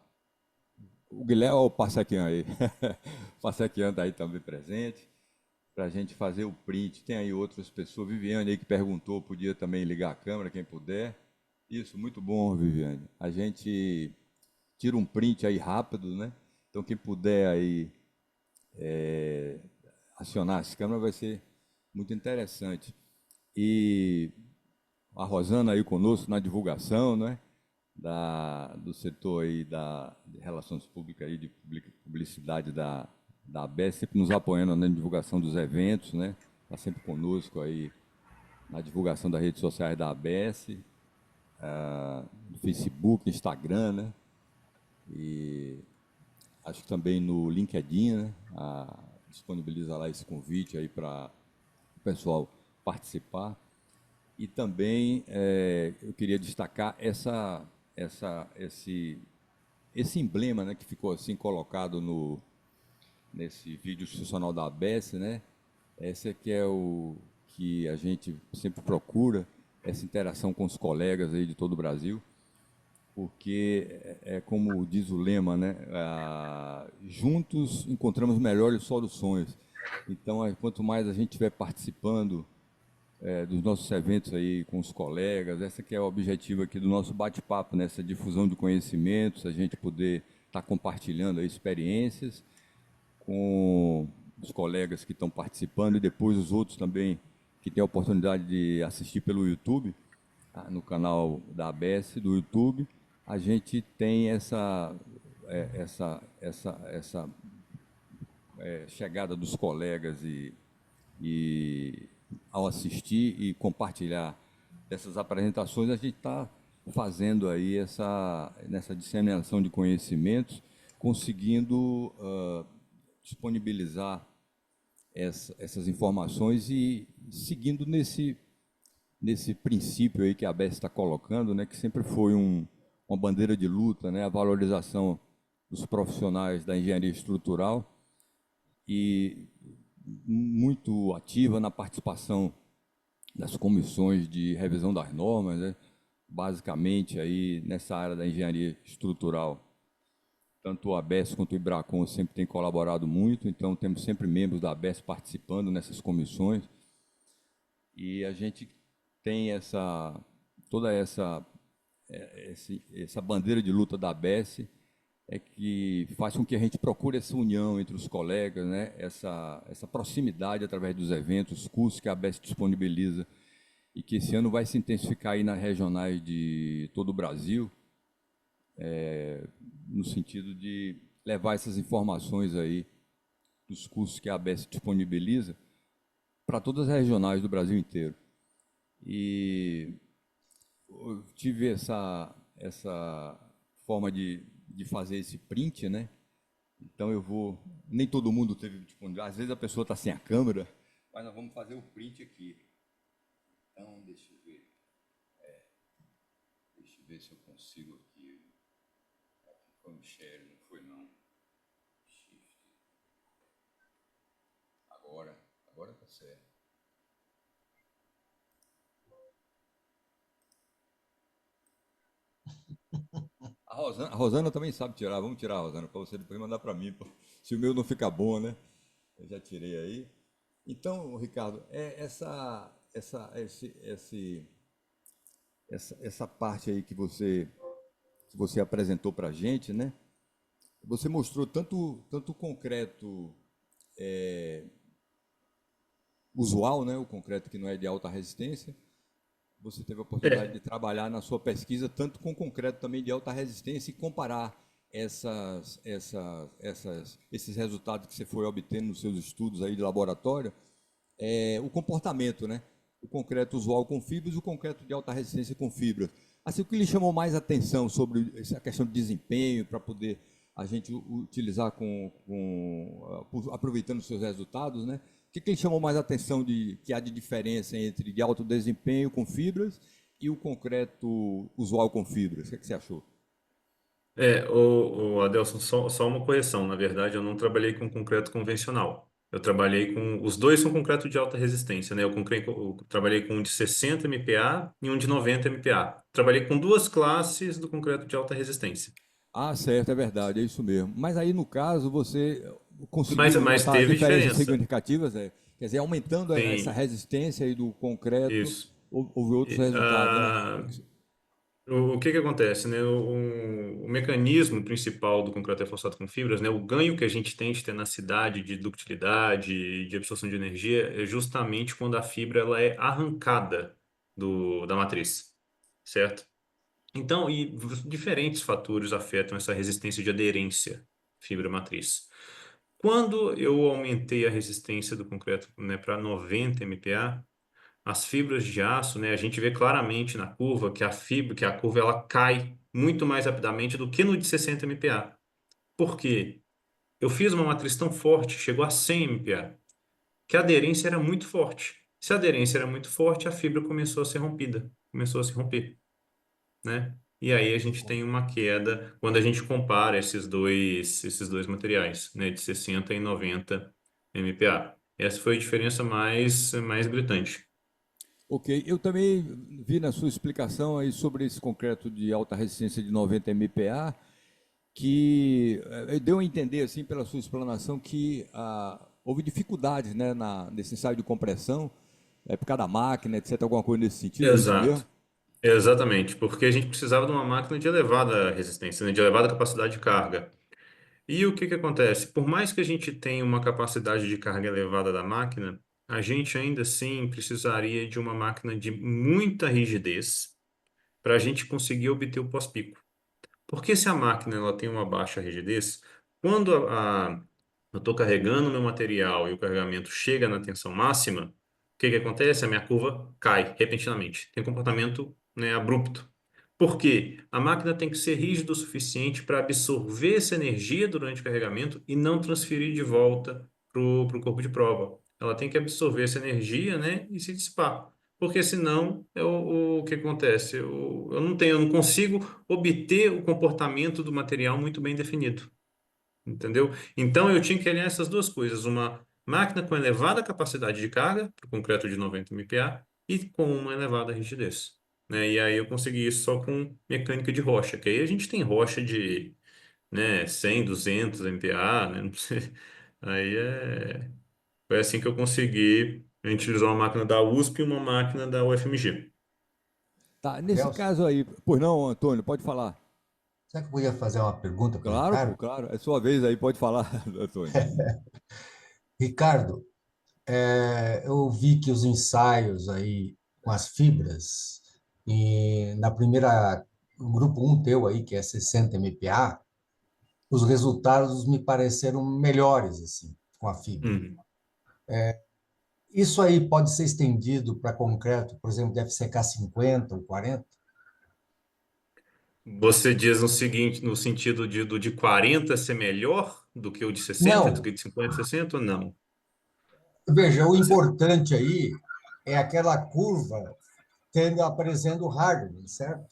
O Guilherme, o Passequian aí. O Passequian está aí também presente para a gente fazer o print. Tem aí outras pessoas, Viviane aí que perguntou, podia também ligar a câmera, quem puder. Isso, muito bom, Viviane. A gente tira um print aí rápido, né? Então quem puder aí acionar as câmeras vai ser muito interessante. E a Rosana aí conosco na divulgação, né? Do setor aí de relações públicas aí, de publicidade da ABS, sempre nos apoiando na divulgação dos eventos, né? Está sempre conosco aí na divulgação das redes sociais da ABS, no Facebook, Instagram, né? E acho que também no LinkedIn, né? Disponibiliza lá esse convite aí para o pessoal participar. E também eu queria destacar esse emblema, né, que ficou assim colocado nesse vídeo institucional da ABS, né? Esse aqui é o que a gente sempre procura, essa interação com os colegas aí de todo o Brasil, porque é como diz o lema, né? Juntos encontramos melhores soluções. Então, quanto mais a gente estiver participando dos nossos eventos aí com os colegas, esse que é o objetivo aqui do nosso bate-papo, nessa difusão de conhecimentos, a gente poder estar compartilhando aí experiências com os colegas que estão participando e depois os outros também que têm a oportunidade de assistir pelo YouTube, no canal da ABS do YouTube. A gente tem essa chegada dos colegas e ao assistir e compartilhar dessas apresentações, a gente está fazendo aí nessa disseminação de conhecimentos, conseguindo disponibilizar essas informações e seguindo nesse princípio aí que a ABS está colocando, né, que sempre foi uma bandeira de luta, né, a valorização dos profissionais da engenharia estrutural e muito ativa na participação das comissões de revisão das normas, né, basicamente aí nessa área da engenharia estrutural. Tanto o ABS quanto o IBRACON sempre têm colaborado muito, então temos sempre membros da ABS participando nessas comissões e a gente tem toda essa bandeira de luta da ABS que faz com que a gente procure essa união entre os colegas, né? essa proximidade através dos eventos, os cursos que a ABS disponibiliza e que esse ano vai se intensificar aí nas regionais de todo o Brasil, no sentido de levar essas informações aí dos cursos que a ABS disponibiliza para todas as regionais do Brasil inteiro. E eu tive essa forma de fazer esse print, né? Então nem todo mundo teve disponibilidade, às vezes a pessoa está sem a câmera, mas nós vamos fazer o print aqui. Então, deixa eu ver. Deixa eu ver se eu consigo aqui. Aqui foi um share, não foi não. Shift. Agora tá certo. A Rosana também sabe tirar. Vamos tirar, Rosana, para você depois mandar para mim. Se o meu não ficar bom, né? Eu já tirei aí. Então, Ricardo, essa parte aí que você apresentou para a gente, né? Você mostrou tanto o concreto usual, né? O concreto que não é de alta resistência. Você teve a oportunidade de trabalhar na sua pesquisa tanto com concreto também de alta resistência e comparar esses resultados que você foi obtendo nos seus estudos aí de laboratório, o comportamento, né? O concreto usual com fibras e o concreto de alta resistência com fibras. Assim, o que lhe chamou mais atenção sobre essa questão de desempenho para poder a gente utilizar aproveitando os seus resultados, né? O que lhe chamou mais atenção que há de diferença entre de alto desempenho com fibras e o concreto usual com fibras? O que você achou? O Adelson, só uma correção. Na verdade, eu não trabalhei com concreto convencional. Eu trabalhei com. Os dois são concreto de alta resistência, né? Eu trabalhei com um de 60 MPa e um de 90 MPa. Trabalhei com duas classes do concreto de alta resistência. Ah, certo, é verdade, é isso mesmo. Mas aí, no caso, você Mas, conseguiu mas notar teve diferenças diferença. significativas? Quer dizer, aumentando essa Sim, resistência aí do concreto, isso. houve outros E, resultados, né? o que acontece, né? O mecanismo principal do concreto reforçado com fibras, né? O ganho que a gente tem de tenacidade, de ductilidade, de absorção de energia, é justamente quando a fibra ela é arrancada da matriz, certo? Então, diferentes fatores afetam essa resistência de aderência fibra-matriz. Quando eu aumentei a resistência do concreto, né, para 90 MPa, as fibras de aço, né, a gente vê claramente na curva que a curva ela cai muito mais rapidamente do que no de 60 MPa. Por quê? Eu fiz uma matriz tão forte, chegou a 100 MPa, que a aderência era muito forte. Se a aderência era muito forte, a fibra começou a ser rompida, começou a se romper, né? E aí a gente tem uma queda quando a gente compara esses dois materiais, né, de 60 e 90 MPa. Essa foi a diferença mais gritante. Ok, eu também vi na sua explicação aí sobre esse concreto de alta resistência de 90 MPa, que deu a entender, assim, pela sua explanação, que houve dificuldades, né, nesse ensaio de compressão, por causa da máquina, etc., alguma coisa nesse sentido, é isso mesmo? Exato. Exatamente, porque a gente precisava de uma máquina de elevada resistência, né, de elevada capacidade de carga. E o que que acontece? Por mais que a gente tenha uma capacidade de carga elevada da máquina, a gente ainda assim precisaria de uma máquina de muita rigidez para a gente conseguir obter o pós-pico. Porque se a máquina ela tem uma baixa rigidez, quando eu estou carregando o meu material e o carregamento chega na tensão máxima, o que que acontece? A minha curva cai repentinamente. Tem um comportamento, né, abrupto. Por quê? A máquina tem que ser rígida o suficiente para absorver essa energia durante o carregamento e não transferir de volta para o corpo de prova. Ela tem que absorver essa energia, né, e se dissipar. Porque senão, o que acontece? Eu não consigo obter o comportamento do material muito bem definido. Entendeu? Então eu tinha que alinhar essas duas coisas, uma máquina com elevada capacidade de carga, para o concreto de 90 MPa, e com uma elevada rigidez. Né? E aí eu consegui isso só com mecânica de rocha, que aí a gente tem rocha de, né, 100, 200 MPa, né? Não sei. Aí foi assim que eu consegui. A gente utilizou uma máquina da USP e uma máquina da UFMG. Tá, nesse Adelson, caso aí, pois não, Antônio, pode falar. será que eu podia fazer uma pergunta para o Claro, pô, Ricardo? claro. É sua vez aí, pode falar, Antônio. Ricardo, eu vi que os ensaios aí com as fibras, e na primeira, no grupo um teu aí, que é 60 MPa, os resultados me pareceram melhores, assim, com a fibra. Uhum. Isso aí pode ser estendido para concreto, por exemplo, deve secar 50 ou 40? Você diz no seguinte, no sentido de 40 ser melhor do que o de 60, do Não, que o de 50, 60 ou não? veja, o Você- importante aí é aquela curva tendo aparecendo hardware, certo?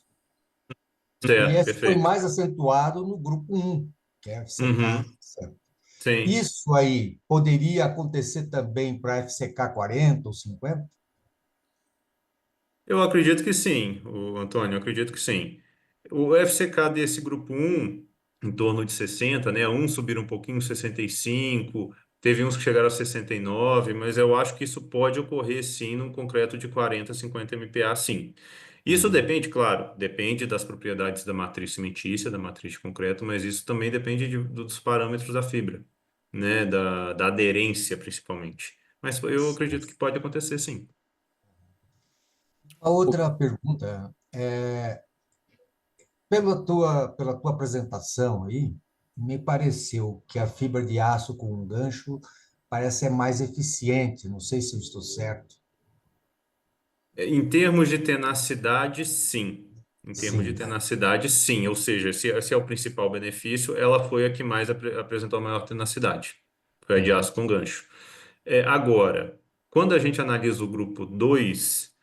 E Certo, esse foi perfeito. mais acentuado no grupo um, que é FCK. Uhum, Certo? sim. Isso aí poderia acontecer também para FCK 40 ou 50? Eu acredito que sim, o Antônio, eu acredito que sim. O FCK desse grupo um em torno de 60, né? Uns subiram um pouquinho, 65, teve uns que chegaram a 69, mas eu acho que isso pode ocorrer sim num concreto de 40, 50 MPa, sim. Isso Uhum. depende, claro, depende das propriedades da matriz cimentícia, da matriz de concreto, mas isso também depende dos parâmetros da fibra, né? Da aderência, principalmente. Mas eu acredito que pode acontecer sim. A outra pergunta é, pela tua apresentação aí, me pareceu que a fibra de aço com um gancho parece ser mais eficiente. Não sei se eu estou certo. Em termos de tenacidade, sim. Em termos de Sim. tenacidade, sim. Ou seja, se é o principal benefício, ela foi a que mais apresentou a maior tenacidade. Foi a de Uhum. aço com gancho. Agora, quando a gente analisa o grupo 2,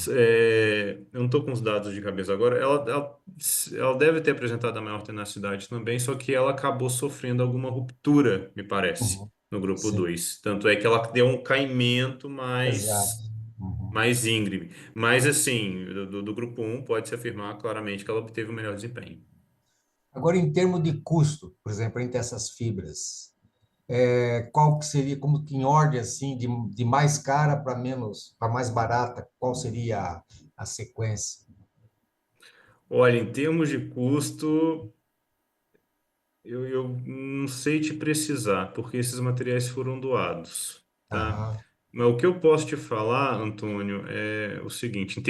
eu não estou com os dados de cabeça agora, ela deve ter apresentado a maior tenacidade também, só que ela acabou sofrendo alguma ruptura, me parece, Uhum. no grupo Sim, 2. Tanto é que ela deu um caimento exato. mais Uhum. mais íngreme. Mas, assim, do grupo um pode-se afirmar claramente que ela obteve o melhor desempenho. Agora, em termos de custo, por exemplo, entre essas fibras, qual que seria, como que em ordem assim, de mais cara para menos, para mais barata, qual seria a sequência? Olha, em termos de custo, eu não sei te precisar, porque esses materiais foram doados, tá? Aham, Mas o que eu posso te falar, Antônio, é o seguinte,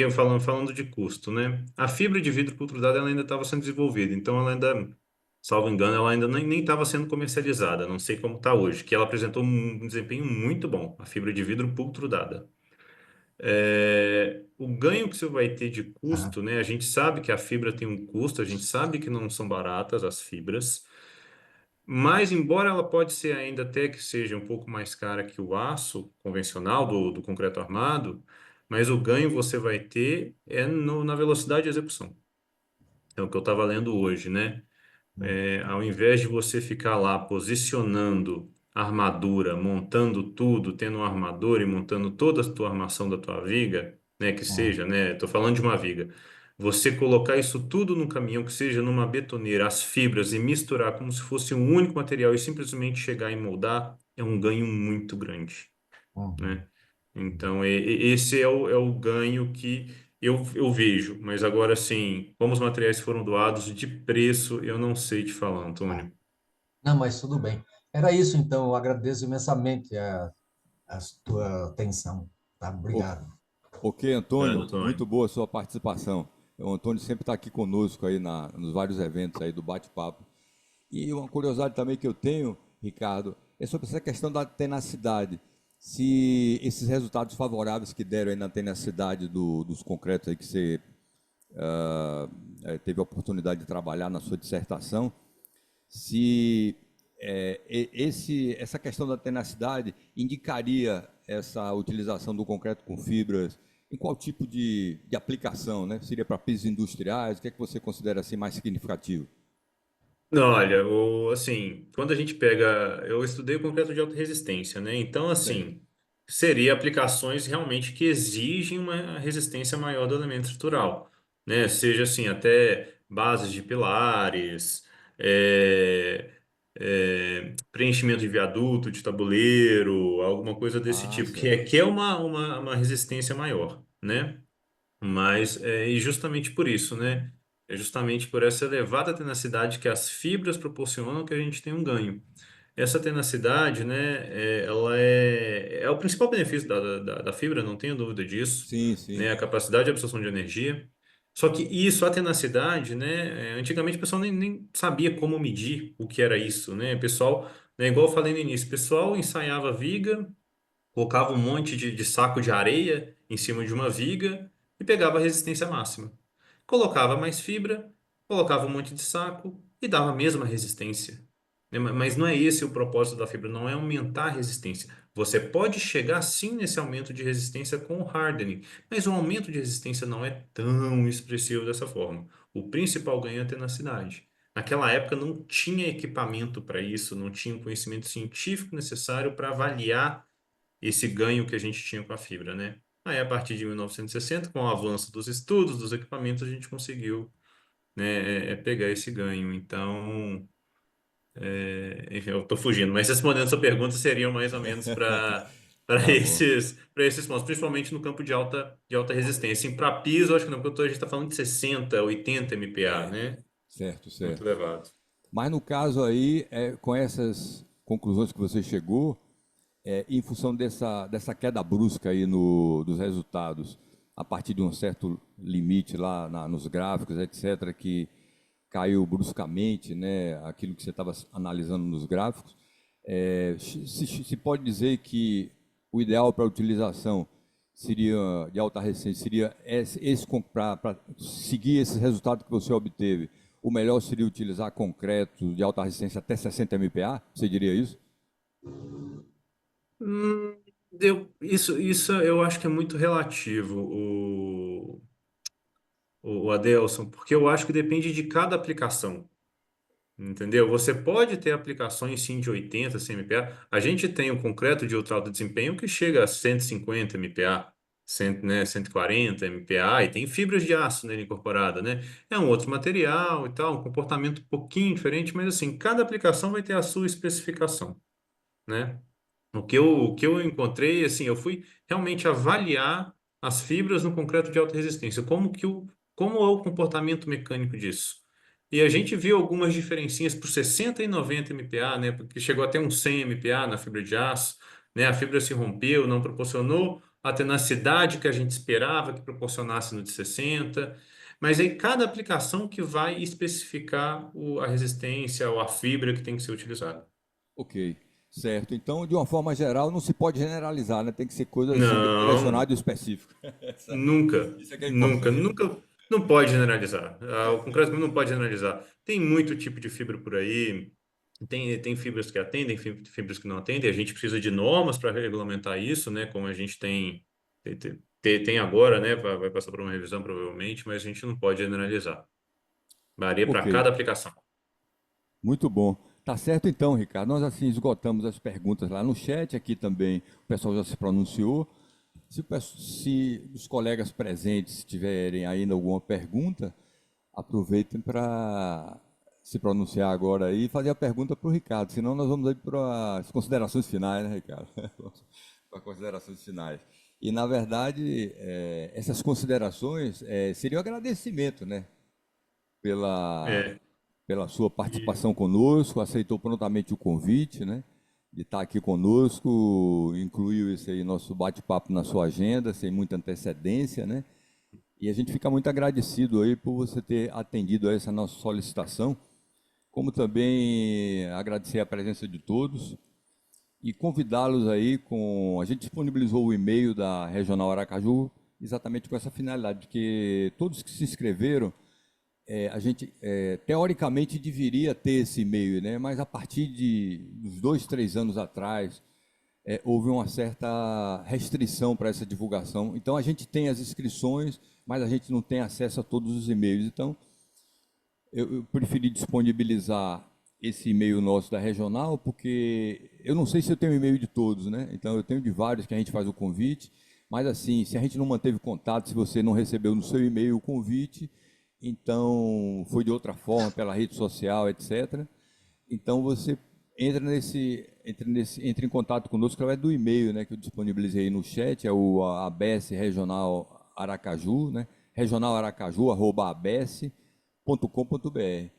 falando de custo, né? A fibra de vidro pultrudada ela ainda estava sendo desenvolvida, então ela ainda, salvo engano, ela ainda nem estava sendo comercializada, não sei como está hoje, que ela apresentou um desempenho muito bom, a fibra de vidro pultrudada. O ganho que você vai ter de aham, custo, né? A gente sabe que a fibra tem um custo, a gente sabe que não são baratas as fibras, mas embora ela pode ser ainda até que seja um pouco mais cara que o aço convencional do concreto armado, mas o ganho você vai ter na velocidade de execução. É o que eu estava lendo hoje, né? Ao invés de você ficar lá posicionando a armadura, montando tudo, tendo um armador e montando toda a tua armação da tua viga, né, que uhum, seja, né, tô falando de uma viga, você colocar isso tudo no caminhão, que seja numa betoneira, as fibras e misturar como se fosse um único material e simplesmente chegar e moldar, é um ganho muito grande, uhum. né? Então, esse é o ganho que eu vejo. Mas agora, sim, como os materiais foram doados, de preço, eu não sei te falar, Tá. Antônio. Não, mas tudo bem. Era isso, então. Eu agradeço imensamente a tua atenção. Tá? O- Obrigado. Ok, Obrigado, Antônio, Antônio. muito boa a sua participação. O Antônio sempre está aqui conosco aí nos vários eventos aí do bate-papo. E uma curiosidade também que eu tenho, Ricardo, é sobre essa questão da tenacidade. Se esses resultados favoráveis que deram aí na tenacidade dos concretos aí que você teve a oportunidade de trabalhar na sua dissertação, se essa questão da tenacidade indicaria essa utilização do concreto com fibras em qual tipo de aplicação, né? Seria para pisos industriais? O que é que você considera assim mais significativo? Não, olha, assim, quando a gente pega, eu estudei o concreto de alta resistência, né? Então, Certo. assim, seria aplicações realmente que exigem uma resistência maior do elemento estrutural, né? Seja assim, até bases de pilares, é, preenchimento de viaduto, de tabuleiro, alguma coisa desse Ah, tipo, certo. que é uma resistência maior, né? Mas e justamente por isso, né? É justamente por essa elevada tenacidade que as fibras proporcionam que a gente tem um ganho. Essa tenacidade, né, ela é o principal benefício da fibra, não tenho dúvida disso, Sim, sim. né? A capacidade de absorção de energia. Só que isso, a tenacidade, né? Antigamente o pessoal nem sabia como medir o que era isso, né? O pessoal, né, igual eu falei no início, o pessoal ensaiava viga, colocava um monte de saco de areia em cima de uma viga e pegava a resistência máxima. Colocava mais fibra, colocava um monte de saco e dava a mesma resistência. Né? Mas não é esse o propósito da fibra, não é aumentar a resistência. Você pode chegar sim nesse aumento de resistência com o hardening, mas o aumento de resistência não é tão expressivo dessa forma. O principal ganho é a tenacidade. Naquela época não tinha equipamento para isso, não tinha o conhecimento científico necessário para avaliar esse ganho que a gente tinha com a fibra, né? Aí, a partir de 1960, com o avanço dos estudos, dos equipamentos, a gente conseguiu, né, pegar esse ganho. Então, enfim, eu estou fugindo, mas respondendo a sua pergunta, seriam mais ou menos para Tá bom. para esses pontos, principalmente no campo de alta resistência. Assim, para piso, acho que não, porque a gente está falando de 60, 80 MPa, É, né? certo, Muito certo. elevado. Mas no caso aí, com essas conclusões que você chegou, em função dessa queda brusca aí dos resultados, a partir de um certo limite lá nos gráficos, etc., que caiu bruscamente, né, aquilo que você estava analisando nos gráficos, se pode dizer que o ideal para a utilização seria de alta resistência, seria para seguir esse resultado que você obteve, o melhor seria utilizar concreto de alta resistência até 60 MPa? Você diria isso? Hum, isso eu acho que é muito relativo. O Adelson, porque eu acho que depende de cada aplicação, entendeu? Você pode ter aplicações sim de 80 MPa. A gente tem um concreto de ultra alto desempenho que chega a 150 MPa, 100, né, 140 MPa, e tem fibras de aço nele incorporada, né? É um outro material e tal, um comportamento um pouquinho diferente, mas assim, cada aplicação vai ter a sua especificação, né? O que eu encontrei, assim, eu fui realmente avaliar as fibras no concreto de alta resistência, como é o comportamento mecânico disso. E a gente viu algumas diferencinhas por 60 e 90 MPa, né, porque chegou até uns 100 MPa na fibra de aço, né, a fibra se rompeu, não proporcionou a tenacidade que a gente esperava que proporcionasse no de 60, mas aí cada aplicação que vai especificar a resistência ou a fibra que tem que ser utilizada. Ok, certo. Então, de uma forma geral, não se pode generalizar, né? Tem que ser coisa assim, Não. direcionada e específica. Nunca, Isso é que é importante. nunca, não pode generalizar. O concreto não pode generalizar. Tem muito tipo de fibra por aí, tem fibras que atendem, fibras que não atendem. A gente precisa de normas para regulamentar isso, né? Como a gente tem agora, né? Vai passar por uma revisão provavelmente, mas a gente não pode generalizar. Varia Ok, para cada aplicação. muito bom. Tá certo então, Ricardo. Nós assim esgotamos as perguntas lá no chat, aqui também o pessoal já se pronunciou. Se os colegas presentes tiverem ainda alguma pergunta, aproveitem para se pronunciar agora aí e fazer a pergunta para o Ricardo, senão nós vamos aí para as considerações finais, né, Ricardo? Para as considerações finais. E, na verdade, essas considerações seriam agradecimento, né, pela, É. pela sua E, participação conosco, aceitou prontamente o convite, né, de estar aqui conosco, incluiu esse aí nosso bate-papo na sua agenda, sem muita antecedência, né? E a gente fica muito agradecido aí por você ter atendido a essa nossa solicitação, como também agradecer a presença de todos e convidá-los aí com... A gente disponibilizou o e-mail da Regional Aracaju exatamente com essa finalidade, que todos que se inscreveram, a gente teoricamente deveria ter esse e-mail, né? Mas a partir de uns 2, 3 anos atrás, houve uma certa restrição para essa divulgação. Então a gente tem as inscrições, mas a gente não tem acesso a todos os e-mails. Então eu preferi disponibilizar esse e-mail nosso da regional, porque eu não sei se eu tenho e-mail de todos, né? Então eu tenho de vários que a gente faz o convite, mas assim, se a gente não manteve contato, se você não recebeu no seu e-mail o convite, então foi de outra forma, pela rede social, etc. Então você entra em contato conosco através do e-mail, né, que eu disponibilizei aí no chat, é o ABS Regional Aracaju, né? regionalaracaju@abs.com.br.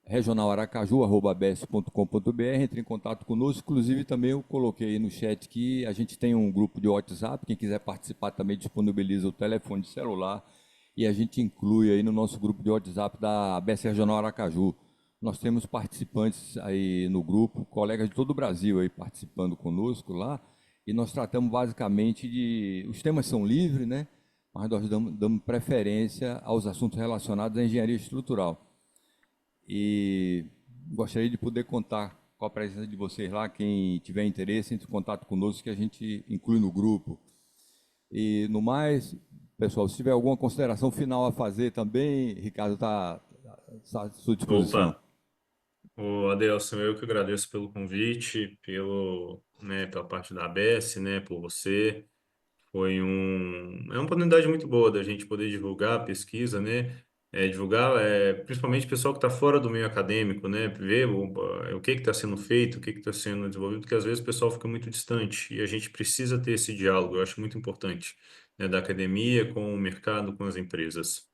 regionalaracaju@abs.com.br, entre em contato conosco. Inclusive também eu coloquei aí no chat que a gente tem um grupo de WhatsApp, quem quiser participar também disponibiliza o telefone de celular e a gente inclui aí no nosso grupo de WhatsApp da ABS Regional Aracaju. Nós temos participantes aí no grupo, colegas de todo o Brasil aí participando conosco lá, e nós tratamos basicamente de... Os temas são livres, né? Mas nós damos preferência aos assuntos relacionados à engenharia estrutural. E gostaria de poder contar com a presença de vocês lá, quem tiver interesse, entre em contato conosco, que a gente inclui no grupo. E no mais, pessoal, se tiver alguma consideração final a fazer também, Ricardo está à sua disposição. opa, o Adelson, eu que agradeço pelo convite, pela parte da ABS, né, por você. É uma oportunidade muito boa da gente poder divulgar a pesquisa, né? Divulgar, principalmente o pessoal que está fora do meio acadêmico, né? Ver o que está sendo feito, o que está sendo desenvolvido, porque às vezes o pessoal fica muito distante e a gente precisa ter esse diálogo, eu acho muito importante, né? Da academia com o mercado, com as empresas.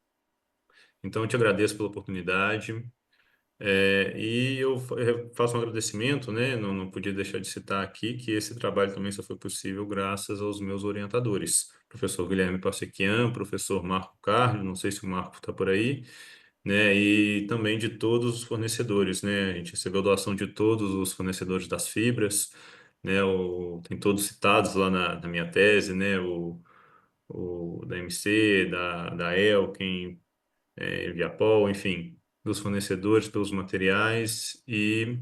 Então, eu te agradeço pela oportunidade. E eu faço um agradecimento, né? Não podia deixar de citar aqui que esse trabalho também só foi possível graças aos meus orientadores, professor Guilherme Passequian, professor Marco Carlos, não sei se o Marco está por aí, né? E também de todos os fornecedores, né? A gente recebeu doação de todos os fornecedores das fibras, né? Tem todos citados lá na minha tese, né? O da MC, da Elken, Viapol, enfim, dos fornecedores, pelos materiais e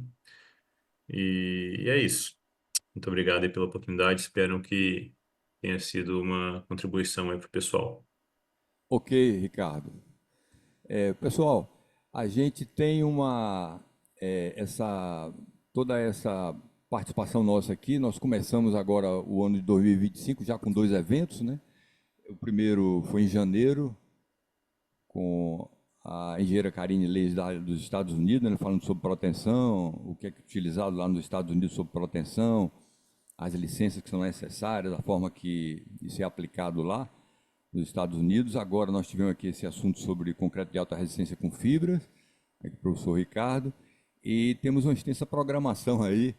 é isso. Muito obrigado aí pela oportunidade. Espero que tenha sido uma contribuição aí para o pessoal. Ok, Ricardo. Pessoal, a gente tem toda essa participação nossa aqui. Nós começamos agora o ano de 2025 já com 2 eventos, né? O primeiro foi em janeiro, com a engenheira Karine Leis dos Estados Unidos, né, falando sobre proteção, o que é utilizado lá nos Estados Unidos sobre proteção, as licenças que são necessárias, a forma que isso é aplicado lá nos Estados Unidos. Agora nós tivemos aqui esse assunto sobre concreto de alta resistência com fibras, aqui com o professor Ricardo, e temos uma extensa programação aí,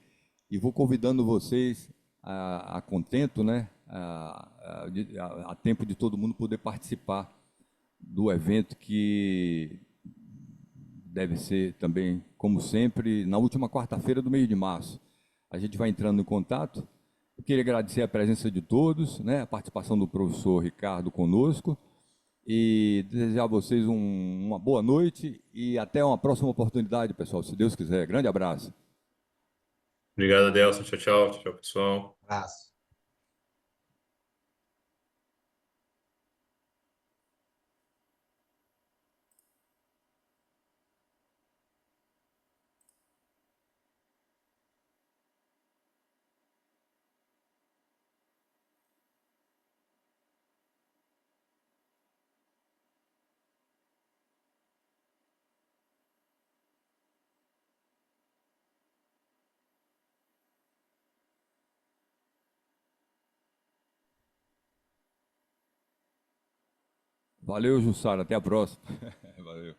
e vou convidando vocês a contento, né, a tempo de todo mundo poder participar do evento, que deve ser também, como sempre, na última quarta-feira do mês de março. A gente vai entrando em contato. Eu queria agradecer a presença de todos, né, a participação do professor Ricardo conosco, e desejar a vocês uma boa noite e até uma próxima oportunidade, pessoal, se Deus quiser. Grande abraço. Obrigado, Adelson. Tchau, tchau. Tchau, tchau, pessoal. Abraço. Valeu, Jussara. Até a próxima. Valeu.